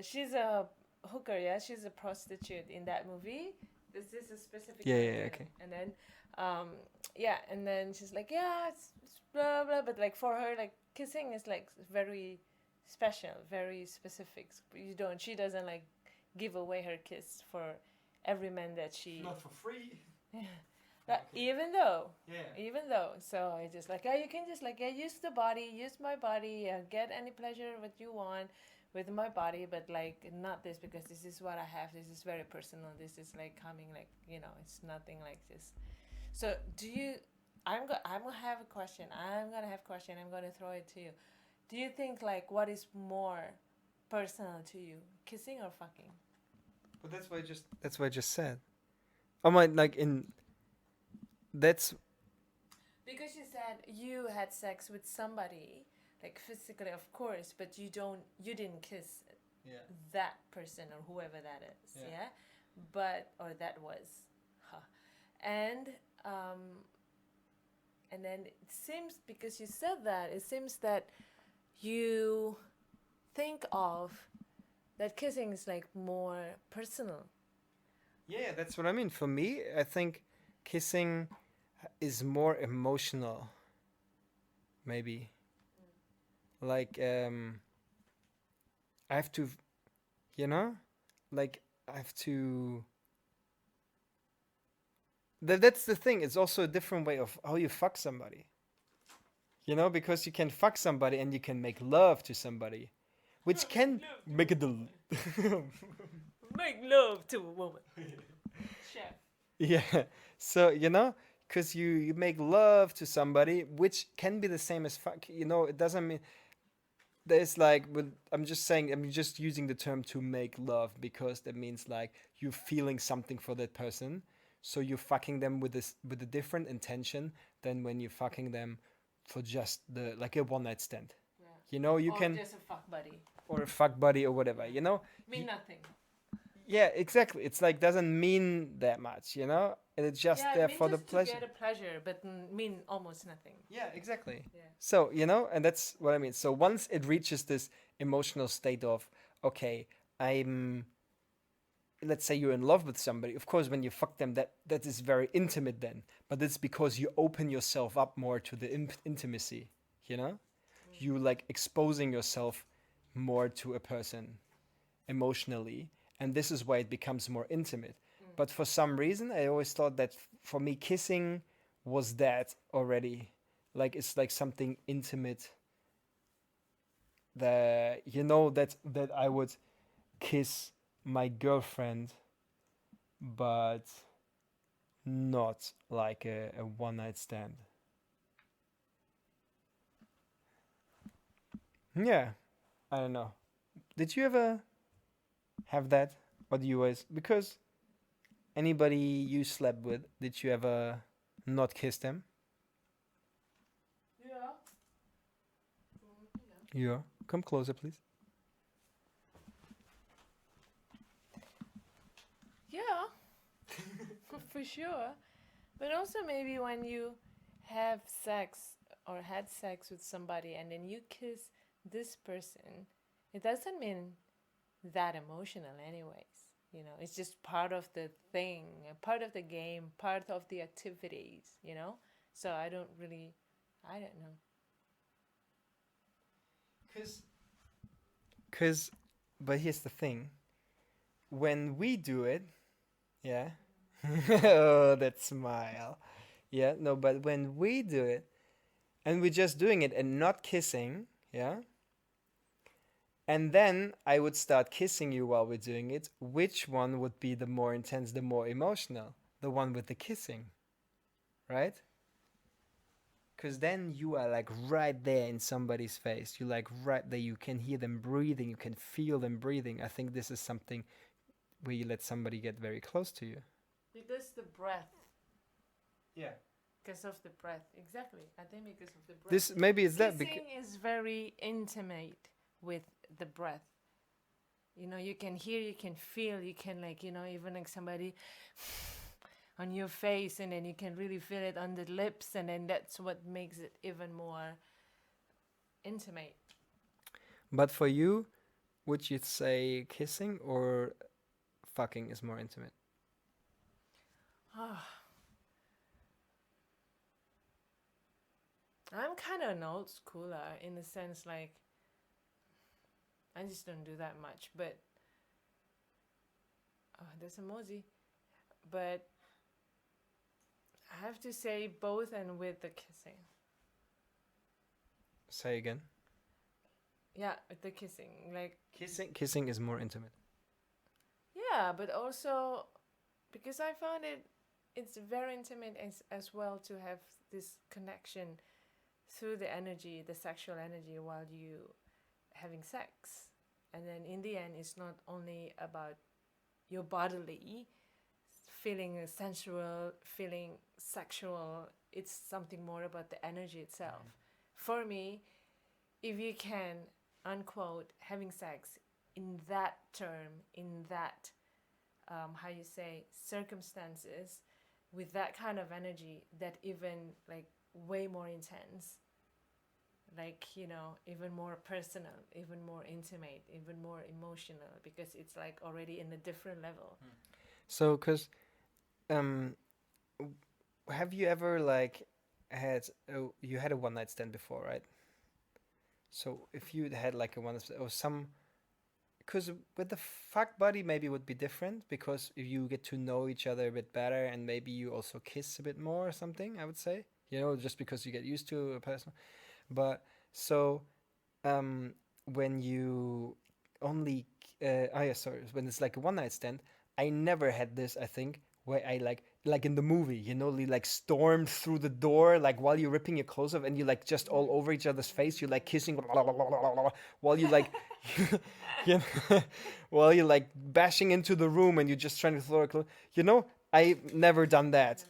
S2: she's a hooker, yeah? She's a prostitute in that movie. This is a specific
S1: Yeah, yeah,
S2: movie.
S1: okay.
S2: And then, yeah, and then she's like, yeah, it's blah, blah, but like for her, like kissing is like very special, very specific. She doesn't like give away her kiss for every man that she.
S1: for free.
S2: But
S1: Okay.
S2: even
S1: Yeah.
S2: though, so I just like, yeah, you can just like, yeah, use the body, use my body, get any pleasure what you want with my body, but like not this because this is what I have. This is very personal. This is like coming like it's nothing like this. So do you? I'm gonna have a question. I'm gonna have a question. I'm gonna throw it to you. Do you think like what is more personal to you, kissing or fucking?
S1: But that's what I just said. Oh my, like in that's
S2: Because you said you had sex with somebody, like physically, of course, but you didn't kiss
S1: yeah.
S2: that person or whoever that is,
S1: Yeah.
S2: yeah? But, or that was, huh. And, and then it seems, because you said that, it seems that you think of that kissing is like more personal.
S1: Yeah, that's what I mean. For me, I think kissing is more emotional, maybe. Like I have to, you know, like I have to. That's the thing. It's also a different way of how you fuck somebody. You know, because you can fuck somebody and you can make love to somebody, which can make it the.
S2: Make love to a woman. Chef.
S1: Yeah. So, you know, because you make love to somebody, which can be the same as fuck. You know, it doesn't mean there's like, I'm just saying, I'm just using the term to make love because that means like you're feeling something for that person. So you're fucking them with a different intention than when you're fucking them for just the like a one night stand.
S2: Yeah.
S1: You know, you
S2: Or
S1: can
S2: just a fuck buddy.
S1: or a fuck buddy or whatever. You know,
S2: Mean nothing.
S1: yeah, exactly. It's like doesn't mean that much. You know, and it's just
S2: Yeah, it
S1: there
S2: means
S1: for the
S2: just to
S1: pleasure.
S2: get a pleasure, but mean almost nothing.
S1: Yeah, exactly.
S2: Yeah.
S1: So, you know, and that's what I mean. So once it reaches this emotional state of, okay, let's say you're in love with somebody. Of course, when you fuck them, that is very intimate then. But it's because you open yourself up more to the intimacy, you know? You like exposing yourself more to a person emotionally. And this is why it becomes more intimate. But for some reason, I always thought that for me, kissing was that already. Like it's like something intimate that you know that I would kiss my girlfriend, but not like a one night stand. Yeah, I don't know. Did you ever have that? Or do you always because anybody you slept with, did you ever not kiss them?
S2: Yeah.
S1: Yeah. Come closer, please.
S2: Yeah, for sure. But also maybe when you have sex or had sex with somebody and then you kiss this person, it doesn't mean that emotional anyways. You know, it's just part of the thing, part of the game, part of the activities, you know? So I don't really, I don't know.
S1: Cause, but here's the thing: when we do it, yeah. Oh, that smile. Yeah, no, but when we do it, and we're just doing it and not kissing, yeah. And then I would start kissing you while we're doing it. Which one would be the more intense, the more emotional? The one with the kissing, right? Because then you are like right there in somebody's face. You're like right there. You can hear them breathing. You can feel them breathing. I think this is something where you let somebody get very close to you.
S2: Because the breath.
S1: Yeah.
S2: Because of the breath. Exactly. I think because of the breath.
S1: This maybe it's that
S2: Kissing is very intimate with the breath. You know, you can hear, you can feel, you can like, you know, even like somebody on your face, and then you can really feel it on the lips, and then that's what makes it even more intimate.
S1: But for you, would you say kissing or fucking is more intimate?
S2: I'm kind of an old schooler in the sense like I just don't do that much, but there's a mozzie. But I have to say both and with the kissing.
S1: Say again.
S2: Yeah, with the kissing. Like
S1: Kissing is more intimate.
S2: yeah, but also because I found it's very intimate as well to have this connection through the energy, the sexual energy while you having sex. And then in the end it's not only about your bodily feeling sensual, feeling sexual, it's something more about the energy itself. For me, if you can unquote having sex in that term, in that how you say circumstances, with that kind of energy, that even like way more intense, like, you know, even more personal, even more intimate, even more emotional, because it's like already in a different level.
S1: So, cause, um, have you ever like you had a one night stand before, right? So if you had like a one or some, because with the fuck buddy maybe would be different because if you get to know each other a bit better and maybe you also kiss a bit more or something. I would say, you know, just because you get used to a person. But so when you only oh yeah, sorry, when it's like a one night stand, I never had this. I think where I like in the movie, you know, you like stormed through the door like while you're ripping your clothes off and you like just all over each other's face. You're like kissing while you like you know, while you're like bashing into the room and you're just trying to throw a clothes. You know, I've never done that.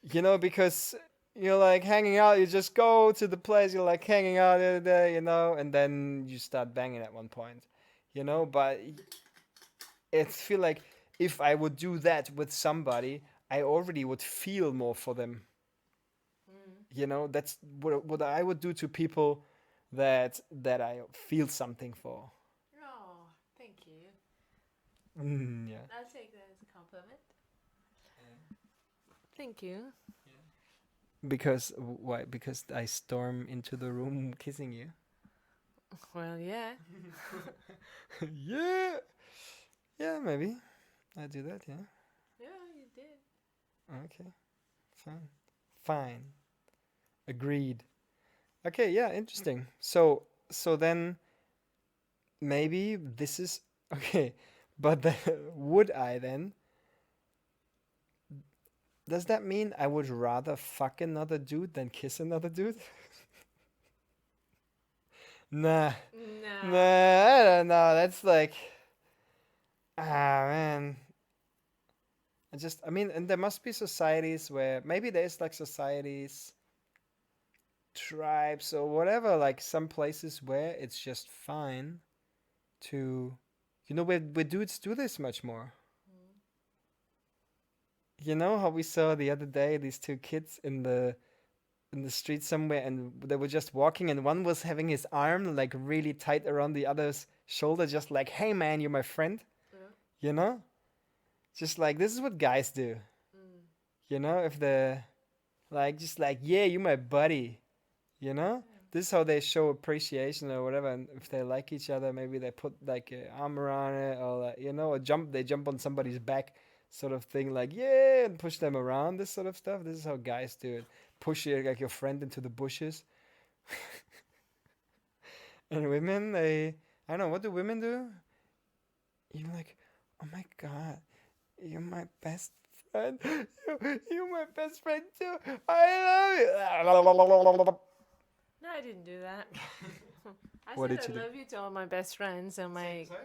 S1: You know, because you're like hanging out, you just go to the place, you're like hanging out there, you know, and then you start banging at one point, you know. But it feel like if I would do that with somebody, I already would feel more for them. You know, that's what I would do to people that I feel something for.
S2: Oh, thank you.
S1: Yeah.
S2: I'll take that as a compliment. Thank you.
S1: Because why? Because I storm into the room kissing you.
S2: Well, yeah.
S1: Yeah. Yeah, maybe. I do that, yeah.
S2: Yeah, you did.
S1: Okay. Fine. Fine. Agreed. Okay, yeah, interesting. So then maybe this is okay, but would I then? Does that mean I would rather fuck another dude than kiss another dude? Nah.
S2: No.
S1: Nah, I don't know. That's like man. I mean, and there must be societies where maybe there's like societies, tribes or whatever, like some places where it's just fine to, you know, where dudes do this much more. You know how we saw the other day these two kids in the street somewhere and they were just walking and one was having his arm like really tight around the other's shoulder, just like, hey man, you're my friend.
S2: Yeah.
S1: You know? Just like this is what guys do.
S2: Mm.
S1: You know, if they're like just like, yeah, you my buddy. You know,
S2: Yeah.
S1: this is how they show appreciation or whatever. And if they like each other, maybe they put like an arm around it, or like, you know, they jump on somebody's back, sort of thing. Like yeah, and push them around. This sort of stuff. This is how guys do it. Push like your friend into the bushes. And women, I don't know, what do women do? You're like, oh my god, you're my best friend. You're my best friend too. I love you.
S2: No, I didn't do that. I
S1: What
S2: said
S1: did you
S2: I
S1: do?
S2: love you to all my best friends and my.
S1: Sorry?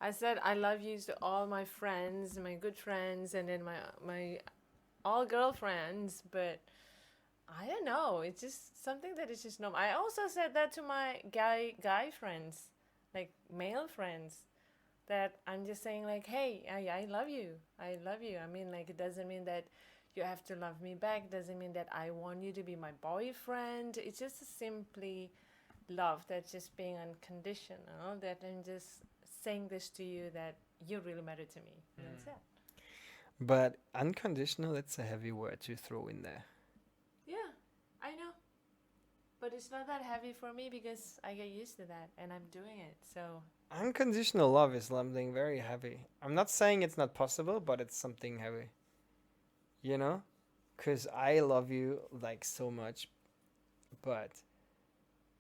S2: I said I love you to all my friends, my good friends, and then my all girlfriends. But I don't know. It's just something that is just normal. I also said that to my guy friends, like male friends, that I'm just saying like, hey, I love you. I love you. I mean, like, it doesn't mean that you have to love me back. Doesn't mean that I want you to be my boyfriend. It's just simply love that's just being unconditional. That I'm just saying this to you that you really matter to me. And that's it.
S1: But unconditional, that's a heavy word to throw in there.
S2: Yeah, I know. But it's not that heavy for me because I get used to that and I'm doing it. So,
S1: Unconditional love is something very heavy. I'm not saying it's not possible, but it's something heavy. You know? Because I love you like so much, but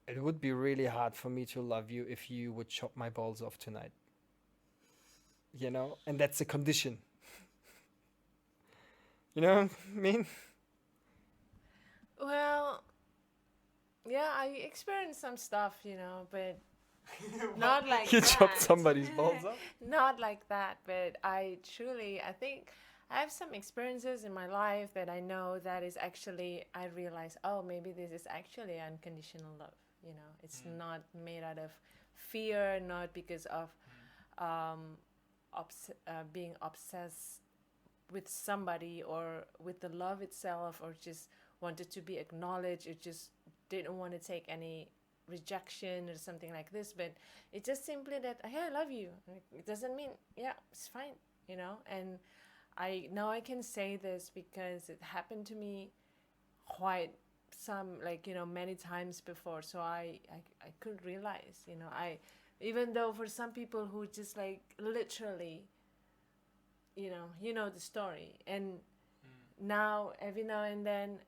S1: it would be really hard for me to love you if you would chop my balls off tonight. You know? And that's a condition. You know what I mean?
S2: well, yeah, I experienced some stuff, but not like
S1: You
S2: that.
S1: chopped somebody's balls off?
S2: Not like that, but I think I have some experiences in my life that I know that is actually, I realize, oh, maybe this is actually unconditional love. It's not made out of fear, not because of um, being obsessed with somebody or with the love itself, or just wanted to be acknowledged, or just didn't want to take any rejection or something like this. But it's just simply that, hey, I love you. It doesn't mean, yeah, it's fine, and I now I can say this because it happened to me quite some, like, many times before. So I could realize, I even though for some people who just like literally, the story. And now every now and then,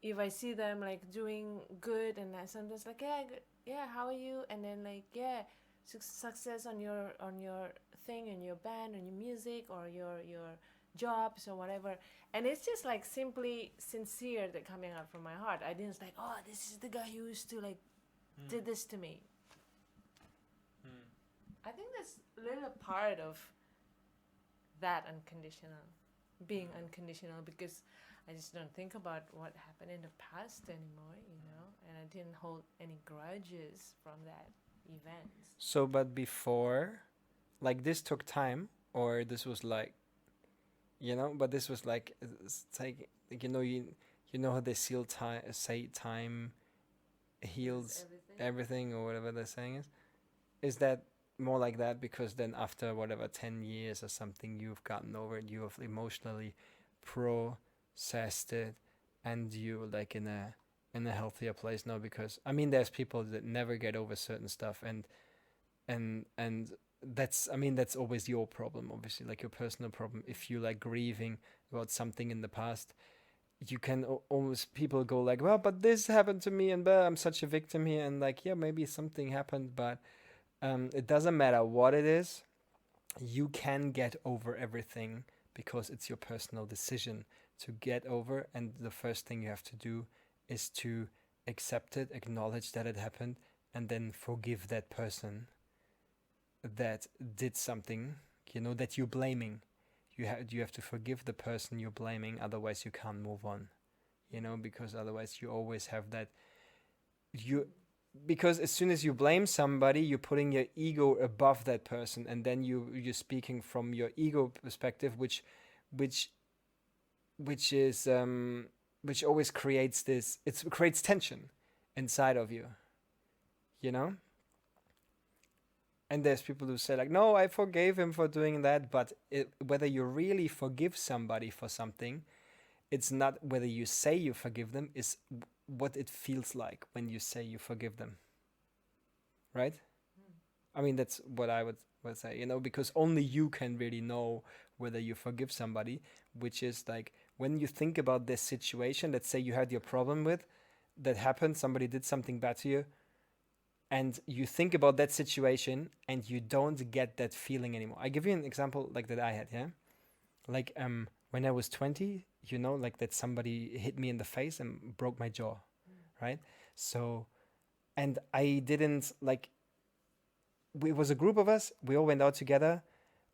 S2: if I see them like doing good, and I sometimes like, yeah, good, yeah, how are you? And then like, yeah, success on your thing, in your band, on your music, or your jobs or whatever. And it's just like simply sincere that coming out from my heart. I didn't like, oh, this is the guy who used to like did this to me. I think that's a little part of that unconditional, being unconditional, because I just don't think about what happened in the past anymore, and I didn't hold any grudges from that event.
S1: So, but before, like this took time, or this was like, but this was like, it's like you know how they say time heals everything, or whatever they're saying is. Is that more like that because then after whatever 10 years or something, you've gotten over it, you have emotionally processed it, and you like in a healthier place now? Because I mean, there's people that never get over certain stuff, and that's, I mean, that's always your problem, obviously, like your personal problem. If you like grieving about something in the past, you can almost, people go like, well, but this happened to me, and I'm such a victim here, and like, yeah, maybe something happened, but it doesn't matter what it is. You can get over everything because it's your personal decision to get over. And the first thing you have to do is to accept it, acknowledge that it happened, and then forgive that person that did something, that you're blaming. You have to forgive the person you're blaming, otherwise you can't move on. Because otherwise you always have that, because as soon as you blame somebody, you're putting your ego above that person, and then you're speaking from your ego perspective, which is which always creates this, it creates tension inside of you, you know And there's people who say like, no, I forgave him for doing that, but whether you really forgive somebody for something, it's not whether you say you forgive them, is what it feels like when you say you forgive them, right? I mean, that's what I would say, because only you can really know whether you forgive somebody, which is like when you think about this situation, let's say you had your problem with, that happened, somebody did something bad to you, and you think about that situation and you don't get that feeling anymore. I give you an example like that I had, yeah? Like when I was 20, like that somebody hit me in the face and broke my jaw, right? So, and I didn't like, it was a group of us, we all went out together,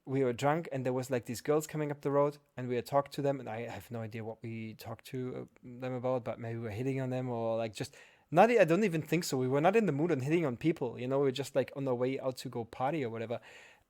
S1: we were drunk, and there was like these girls coming up the road, and we had talked to them, and I have no idea what we talked to them about, but maybe we were hitting on them, or like just not. I don't even think so. We were not in the mood on hitting on people. We were just like on our way out to go party or whatever,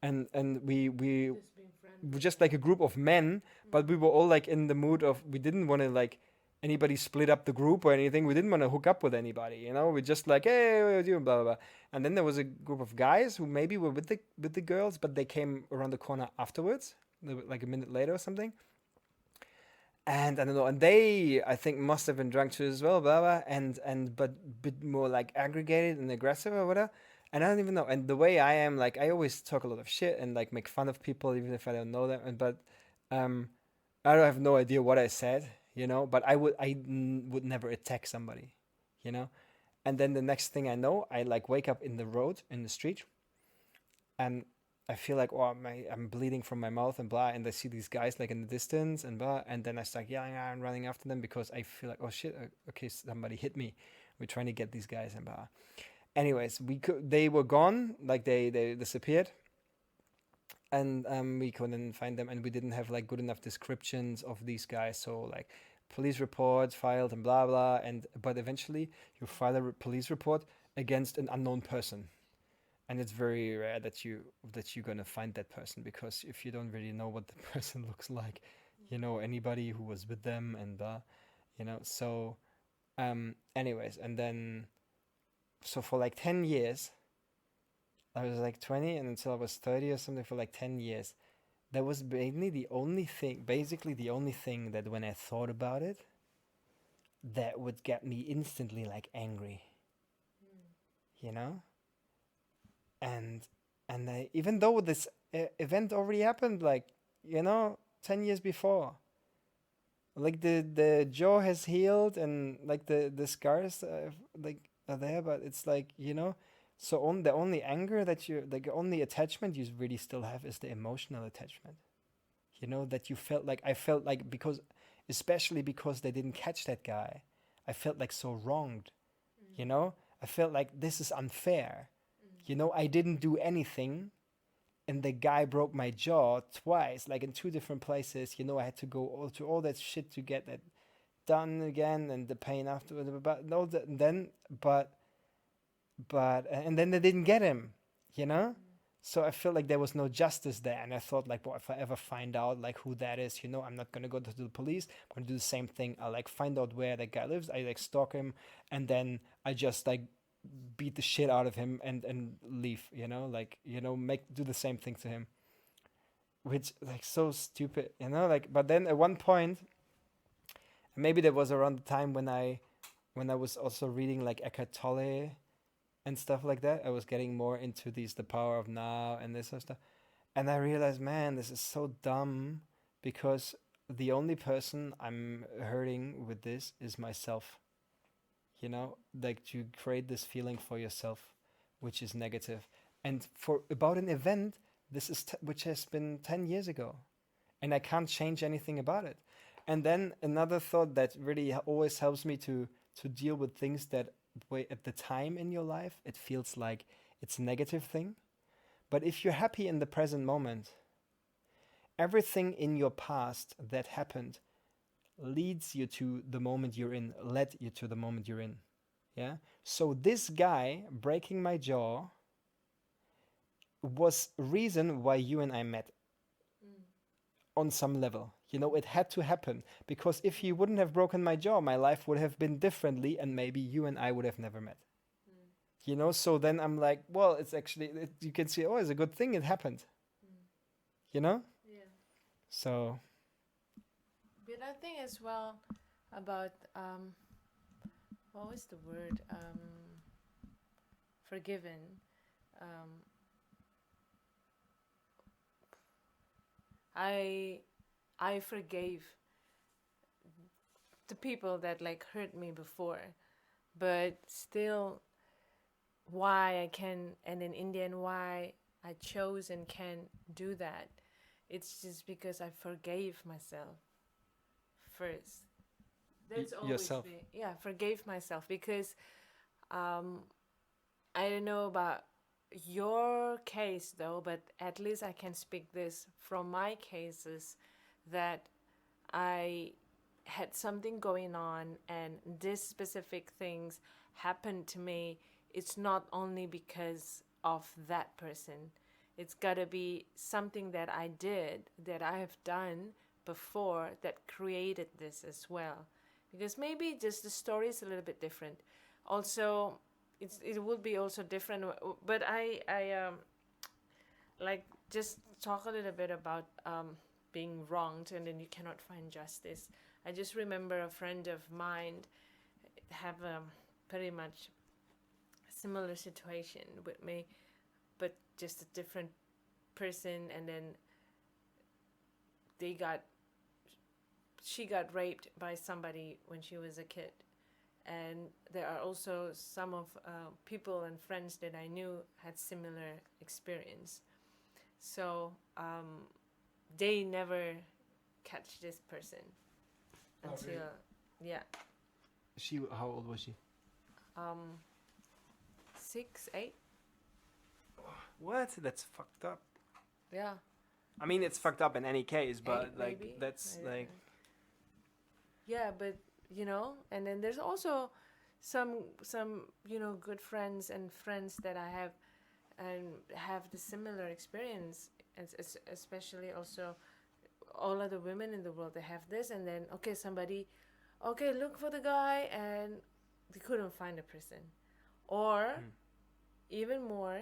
S1: and we
S2: Just being
S1: were
S2: friendly.
S1: just like a group of men, but we were all like in the mood of, we didn't want to like anybody split up the group or anything. We didn't want to hook up with anybody. We just like, hey, what are you doing, blah blah blah. And then there was a group of guys who maybe were with the girls, but they came around the corner afterwards, like a minute later or something. And I don't know, and they, I think, must have been drunk too as well, blah blah, and but a bit more like aggregated and aggressive or whatever. And I don't even know. And the way I am, like, I always talk a lot of shit and like make fun of people even if I don't know them. But um, I don't have no idea what I said, But I would never attack somebody, you know. And then the next thing I know, I like wake up in the road in the street, and I feel like, oh, I'm bleeding from my mouth and blah, and I see these guys like in the distance and blah, and then I start yelling and running after them because I feel like, oh shit, okay, somebody hit me. We're trying to get these guys and blah. Anyways, they were gone, like they disappeared, and we couldn't find them, and we didn't have like good enough descriptions of these guys, so like police report filed and blah blah, and but eventually you file a police report against an unknown person, and it's very rare that you're gonna find that person, because if you don't really know what the person looks like, anybody who was with them and so anyways, and then so for like 10 years, I was like 20 and until I was 30 or something, for like 10 years, that was basically the only thing that when I thought about it, that would get me instantly like angry, you know? And even though this event already happened, like, 10 years before, like the jaw has healed and like the scars like are there, but it's like, so the only anger that you like, the only attachment you really still have is the emotional attachment, that you felt like, I felt like, because especially because they didn't catch that guy, I felt like so wronged, I felt like this is unfair, I didn't do anything, and the guy broke my jaw twice, like in two different places. I had to go to all that shit to get that done again, and the pain afterwards. But no, and then they didn't get him, you know. So I felt like there was no justice there, and I thought like, well, if I ever find out like who that is, I'm not gonna go to the police. I'm gonna do the same thing. I'll like find out where that guy lives. I like stalk him, and then I just like beat the shit out of him and leave, like, do the same thing to him, which like so stupid, like. But then at one point, maybe that was around the time when I was also reading like Eckhart Tolle and stuff like that. I was getting more into the power of now and this sort of stuff, and I realized, man, this is so dumb, because the only person I'm hurting with this is myself, like to create this feeling for yourself, which is negative. And for about an event, this is which has been 10 years ago, and I can't change anything about it. And then another thought that really always helps me to deal with things that way at the time in your life, it feels like it's a negative thing. But if you're happy in the present moment, everything in your past that happened leads you to the moment you're in, led you to the moment you're in. Yeah. So this guy breaking my jaw was reason why you and I met on some level. It had to happen, because if he wouldn't have broken my jaw, my life would have been differently, and maybe you and I would have never met. You know, so then I'm like, well, it's actually, you can see, oh, it's a good thing it happened. You know?
S2: Yeah.
S1: So,
S2: But I think as well about what was the word? Forgiven. Um, I forgave the people that like hurt me before, but still, why I can, and in Indian, why I chose and can do that, it's just because I forgave myself first. That's always
S1: yourself.
S2: been, yeah, forgave myself because um, I don't know about your case though, but at least I can speak this from my cases that I had something going on and this specific things happened to me. It's not only because of that person. It's got to be something that I did, that I have done before that created this as well. Because maybe just the story is a little bit different. Also, it would be also different, but I like just talk a little bit about being wronged and then you cannot find justice. I just remember a friend of mine have a pretty much similar situation with me, but just a different person, and then they got she got raped by somebody when she was a kid. And there are also some of people and friends that I knew had similar experience. So they never catch this person until
S1: really?
S2: yeah,
S1: How old was she?
S2: 6, 8.
S1: What? That's fucked up.
S2: Yeah.
S1: I mean, it's fucked up in any case, but
S2: Eight,
S1: like,
S2: maybe.
S1: that's
S2: I don't
S1: like,
S2: know. Yeah, but and then there's also some good friends and friends that I have and have the similar experience, and especially also all other women in the world that have this, and then okay, somebody, okay, look for the guy, and they couldn't find a person, or even more,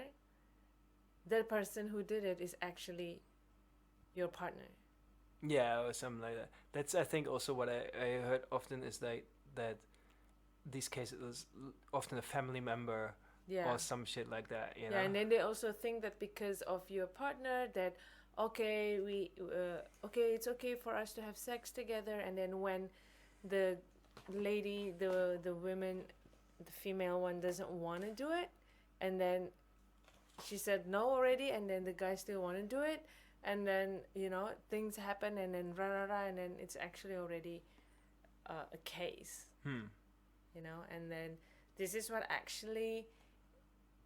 S2: that person who did it is actually your partner.
S1: yeah, or something like that. That's, I think, also what I heard often is that these cases is often a family member
S2: Yeah.
S1: or some shit like that, you know?
S2: Yeah, and then they also think that because of your partner that okay, it's okay for us to have sex together, and then when the lady, the women, the female one doesn't want to do it, and then she said no already, and then the guy still want to do it, and then things happen, and then rah rah rah, and then it's actually already a case, and then this is what actually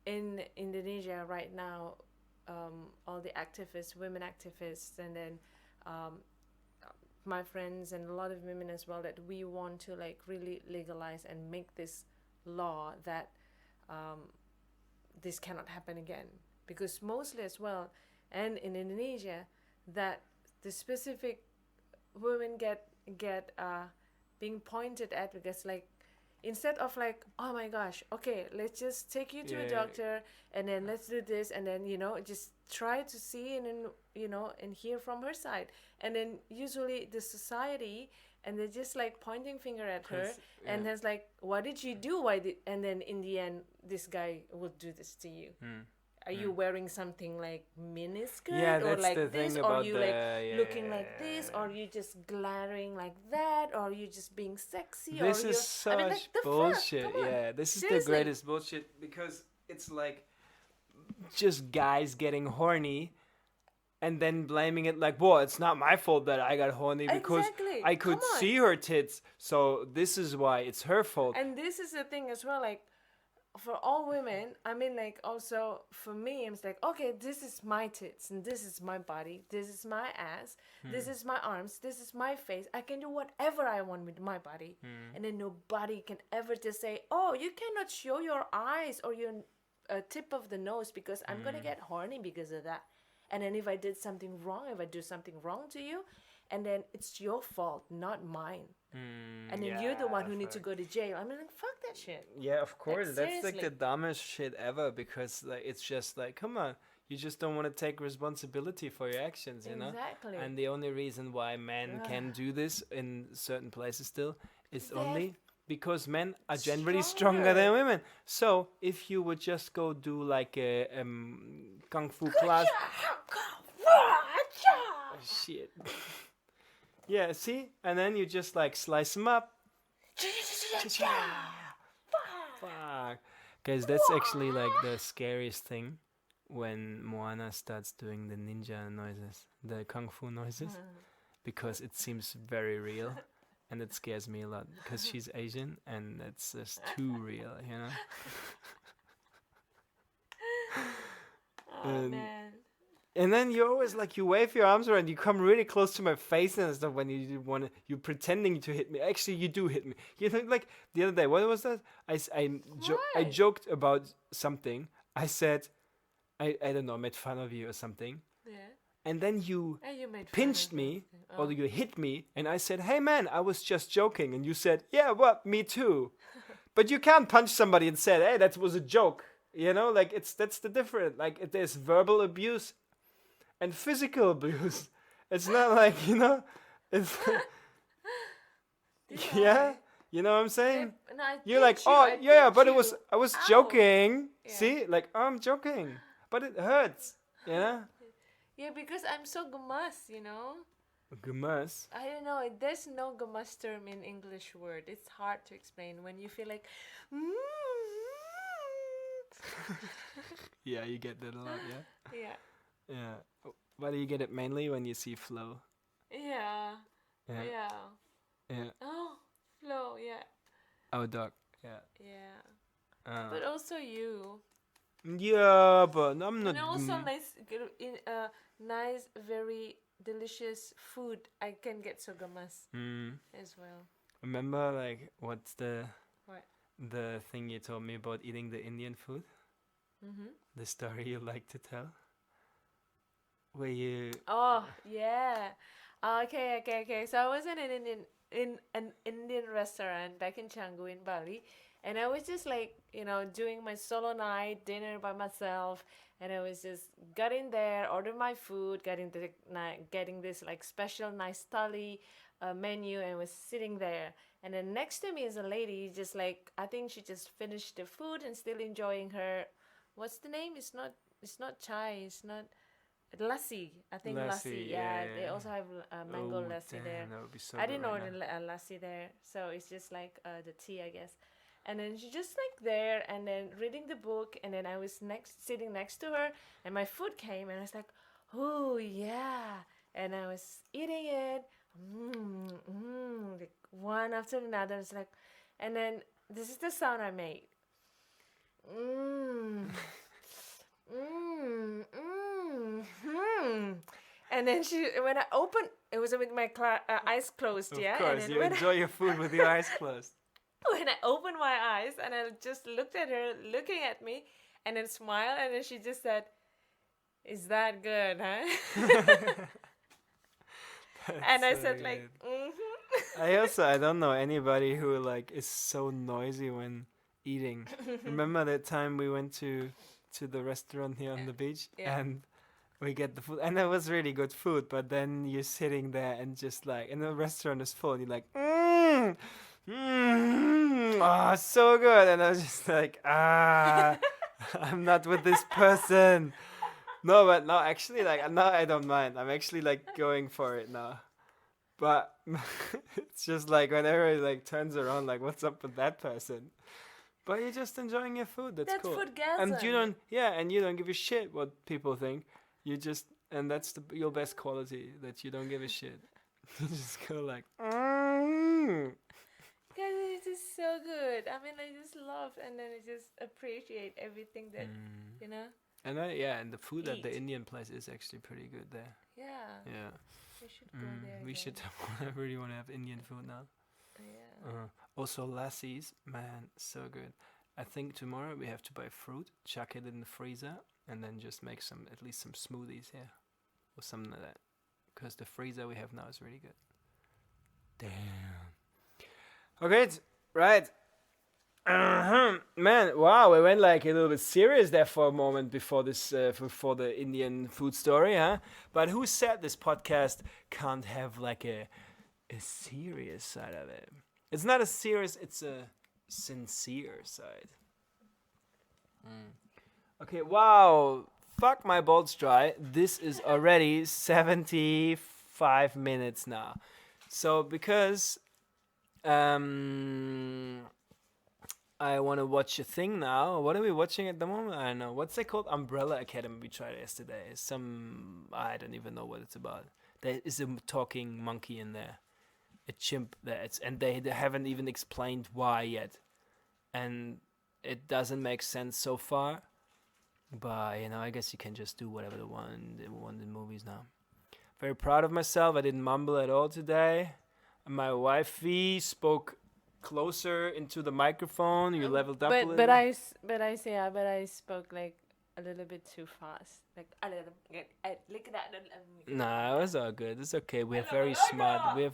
S2: in Indonesia right now, all the activists, women activists, and then my friends and a lot of women as well, that we want to like really legalize and make this law that this cannot happen again, because mostly as well, and in Indonesia, that the specific women get being pointed at, because like instead of like, oh my gosh, okay, let's just take you to a doctor, and then let's do this, and then just try to see and then and hear from her side, and then usually the society, and they're just like pointing finger at her, and it's like, what did you do, and then in the end this guy will do this to you. Are you wearing something like miniskirt or like this, or you like looking like this, or you just glaring like that, or you just being sexy?
S1: This
S2: or
S1: is such
S2: like,
S1: bullshit. Yeah, this
S2: Seriously.
S1: is the greatest bullshit, because it's like just guys getting horny and then blaming it like, well, it's not my fault that I got horny because I could see her tits, so this is why it's her fault.
S2: And this is the thing as well, like, for all women, I mean, like, also for me, it's like, okay, this is my tits, and this is my body, this is my ass, this is my arms, this is my face. I can do whatever I want with my body, and then nobody can ever just say, oh, you cannot show your eyes or your tip of the nose because I'm gonna get horny because of that. And then if I do something wrong to you, and then it's your fault, not mine. And then you're the one who needs to go to jail. I mean, like, fuck that that shit.
S1: Yeah, of course. That's like the
S2: seriously.
S1: dumbest shit ever because like it's just like, come on, you just don't want to take responsibility for your actions, you know?
S2: Exactly.
S1: And the only reason why men can
S2: Ugh.
S1: do this in certain places still is
S2: They're
S1: only because men are generally stronger
S2: stronger.
S1: than women. So if you would just go do like a kung fu class, shit. Yeah, see, and then you just like slice them up. Fuck. Guys, that's actually like the scariest thing when Moana starts doing the ninja noises, the kung fu noises, because it seems very real and it scares me a lot because she's Asian and it's just too real, you know?
S2: Oh
S1: And,
S2: man.
S1: and then you always like you wave your arms around, you come really close to my face and stuff when you want to, you're pretending to hit me. Actually, you do hit me. You know, like the other day, what was that? I
S2: What?
S1: joked about something. I said, I don't know, made fun of you or something.
S2: Yeah.
S1: And then you
S2: And you made fun
S1: pinched
S2: of
S1: me
S2: Oh.
S1: or you hit me and I said, hey man, I was just joking. And you said, yeah, what? Me too. But you can't punch somebody and say, hey, that was a joke. You know, like that's the difference. Like there's verbal abuse and physical abuse. It's not like, you know, it's
S2: Did
S1: yeah,
S2: I?
S1: you know what I'm saying?
S2: And I
S1: You're like,
S2: pinch you,
S1: oh
S2: I
S1: yeah,
S2: pinch
S1: but
S2: you.
S1: I was
S2: Ow.
S1: joking.
S2: Yeah.
S1: See, like oh, I'm joking, but it hurts. You know.
S2: Yeah, because I'm so gamas, you know.
S1: Grimace.
S2: I don't know. There's no gamas term in English word. It's hard to explain when you feel like.
S1: Yeah, you get that a lot. Yeah.
S2: Yeah.
S1: Yeah. Why do you get it mainly when you see Flo?
S2: Yeah.
S1: Yeah.
S2: Yeah.
S1: Yeah.
S2: Oh, Flo. Yeah.
S1: Our dog. Yeah.
S2: Yeah.
S1: Uh,
S2: But also you.
S1: yeah, but I'm not.
S2: And also nice, very delicious food. I can get so gamas as well.
S1: Remember, like, what's
S2: What?
S1: the thing you told me about eating the Indian food?
S2: Mm-hmm.
S1: The story you like to tell, where you.
S2: Oh yeah. Okay. So I was in an Indian restaurant back in Canggu in Bali, and I was just like doing my solo night dinner by myself, and I was just got in there, ordered my food, getting this like special nice thali menu, and was sitting there. And then next to me is a lady, just like I think she just finished the food and still enjoying her. What's the name? It's not chai. It's not. Lassi, I think lassi. Yeah, they also have mango
S1: Oh
S2: lassi
S1: damn,
S2: there.
S1: that would be so
S2: I
S1: good
S2: didn't
S1: right
S2: order
S1: now.
S2: lassi there, so it's just like the tea, I guess. And then she just like there, and then reading the book, and then I was sitting next to her, and my food came, and I was like, oh yeah, and I was eating it, like one after another. It's like, and then this is the sound I made. Mmm. And then when I opened, it was with my eyes closed, yeah.
S1: Of
S2: And
S1: course,
S2: then
S1: you enjoy your food with your eyes closed.
S2: when I opened my eyes and I just looked at her, looking at me, and then smiled, and then she just said, "Is that good, huh?" And I
S1: so
S2: said like,
S1: good. I don't know anybody who like is so noisy when eating. Remember that time we went to the restaurant here on the beach
S2: Yeah.
S1: and we get the food and it was really good food, but then you're sitting there and just like and the restaurant is full and you're like oh so good, and I was just like I'm not with this person. No, but no, actually, like now I don't mind. I'm actually like going for it now. But it's just like whenever it like turns around, like what's up with that person? But you're just enjoying your food. That's cool. And you don't, yeah, and you don't give a shit what people think. You just, and that's your best quality, that you don't give a shit. You just go like,
S2: Guys, it is so good. I mean, I just love and then I just appreciate everything that you know.
S1: And and the food at the
S2: Eat.
S1: Indian place is actually pretty good there.
S2: Yeah.
S1: Yeah.
S2: We should go there.
S1: We
S2: again.
S1: should. I really want to have Indian food now.
S2: Yeah.
S1: Also, lassis, man, so good. I think tomorrow we have to buy fruit, chuck it in the freezer, and then just make at least some smoothies here, or something like that. Because the freezer we have now is really good. Damn. Okay, right. Man, wow, we went like a little bit serious there for a moment before this, before the Indian food story, huh? But who said this podcast can't have like a serious side of it? It's not a serious, it's a sincere side. Okay, wow. Fuck my balls dry. This is already 75 minutes now. So because I want to watch a thing now. What are we watching at the moment? I don't know. What's it called? Umbrella Academy. We tried it yesterday. I don't even know what it's about. There is a talking monkey in there, a chimp there, and they haven't even explained why yet, and it doesn't make sense so far. But I guess you can just do whatever they want in movies now. Very proud of myself. I didn't mumble at all today. My wifey spoke closer into the microphone. You leveled up a little.
S2: But I spoke like a little bit too fast. Like a little. Look at that.
S1: Nah, it was all good. It's okay. We have very smart. We have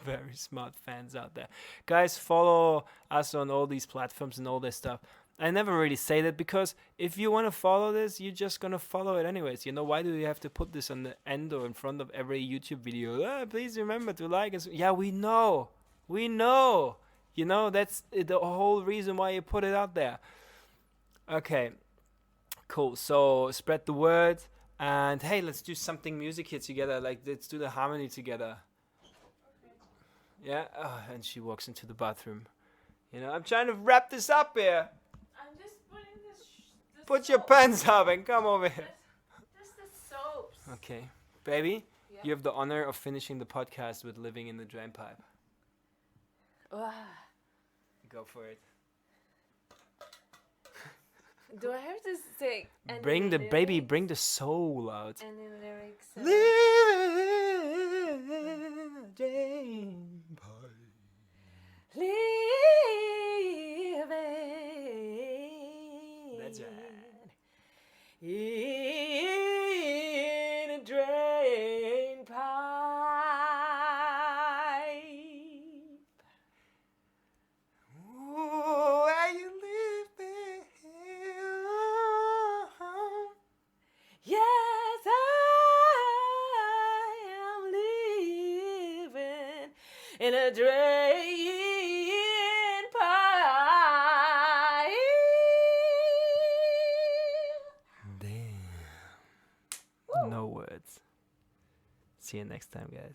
S1: very smart fans out there. Guys, follow us on all these platforms and all this stuff. I never really say that because if you want to follow this, you're just going to follow it anyways. Why do you have to put this on the end or in front of every YouTube video? Please remember to like us. Yeah, we know. We know. That's the whole reason why you put it out there. Okay, cool. So spread the word. And hey, let's do something music here together. Like, let's do the harmony together. Yeah? Oh, and she walks into the bathroom. I'm trying to wrap this up here.
S2: I'm just putting this.
S1: Put your pants up and come over here.
S2: Just the soaps.
S1: Okay. Baby,
S2: Yeah.
S1: you have the honor of finishing the podcast with Living in the Drainpipe. Go for it.
S2: Do I have to say?
S1: Bring the soul out.
S2: Any lyrics?
S1: Living in a drainpipe.
S2: Living.
S1: That's right.
S2: In a drain pipe.
S1: Ooh, are you living?
S2: Yes, I am living in a drain pipe.
S1: Damn. No words. See you next time, guys.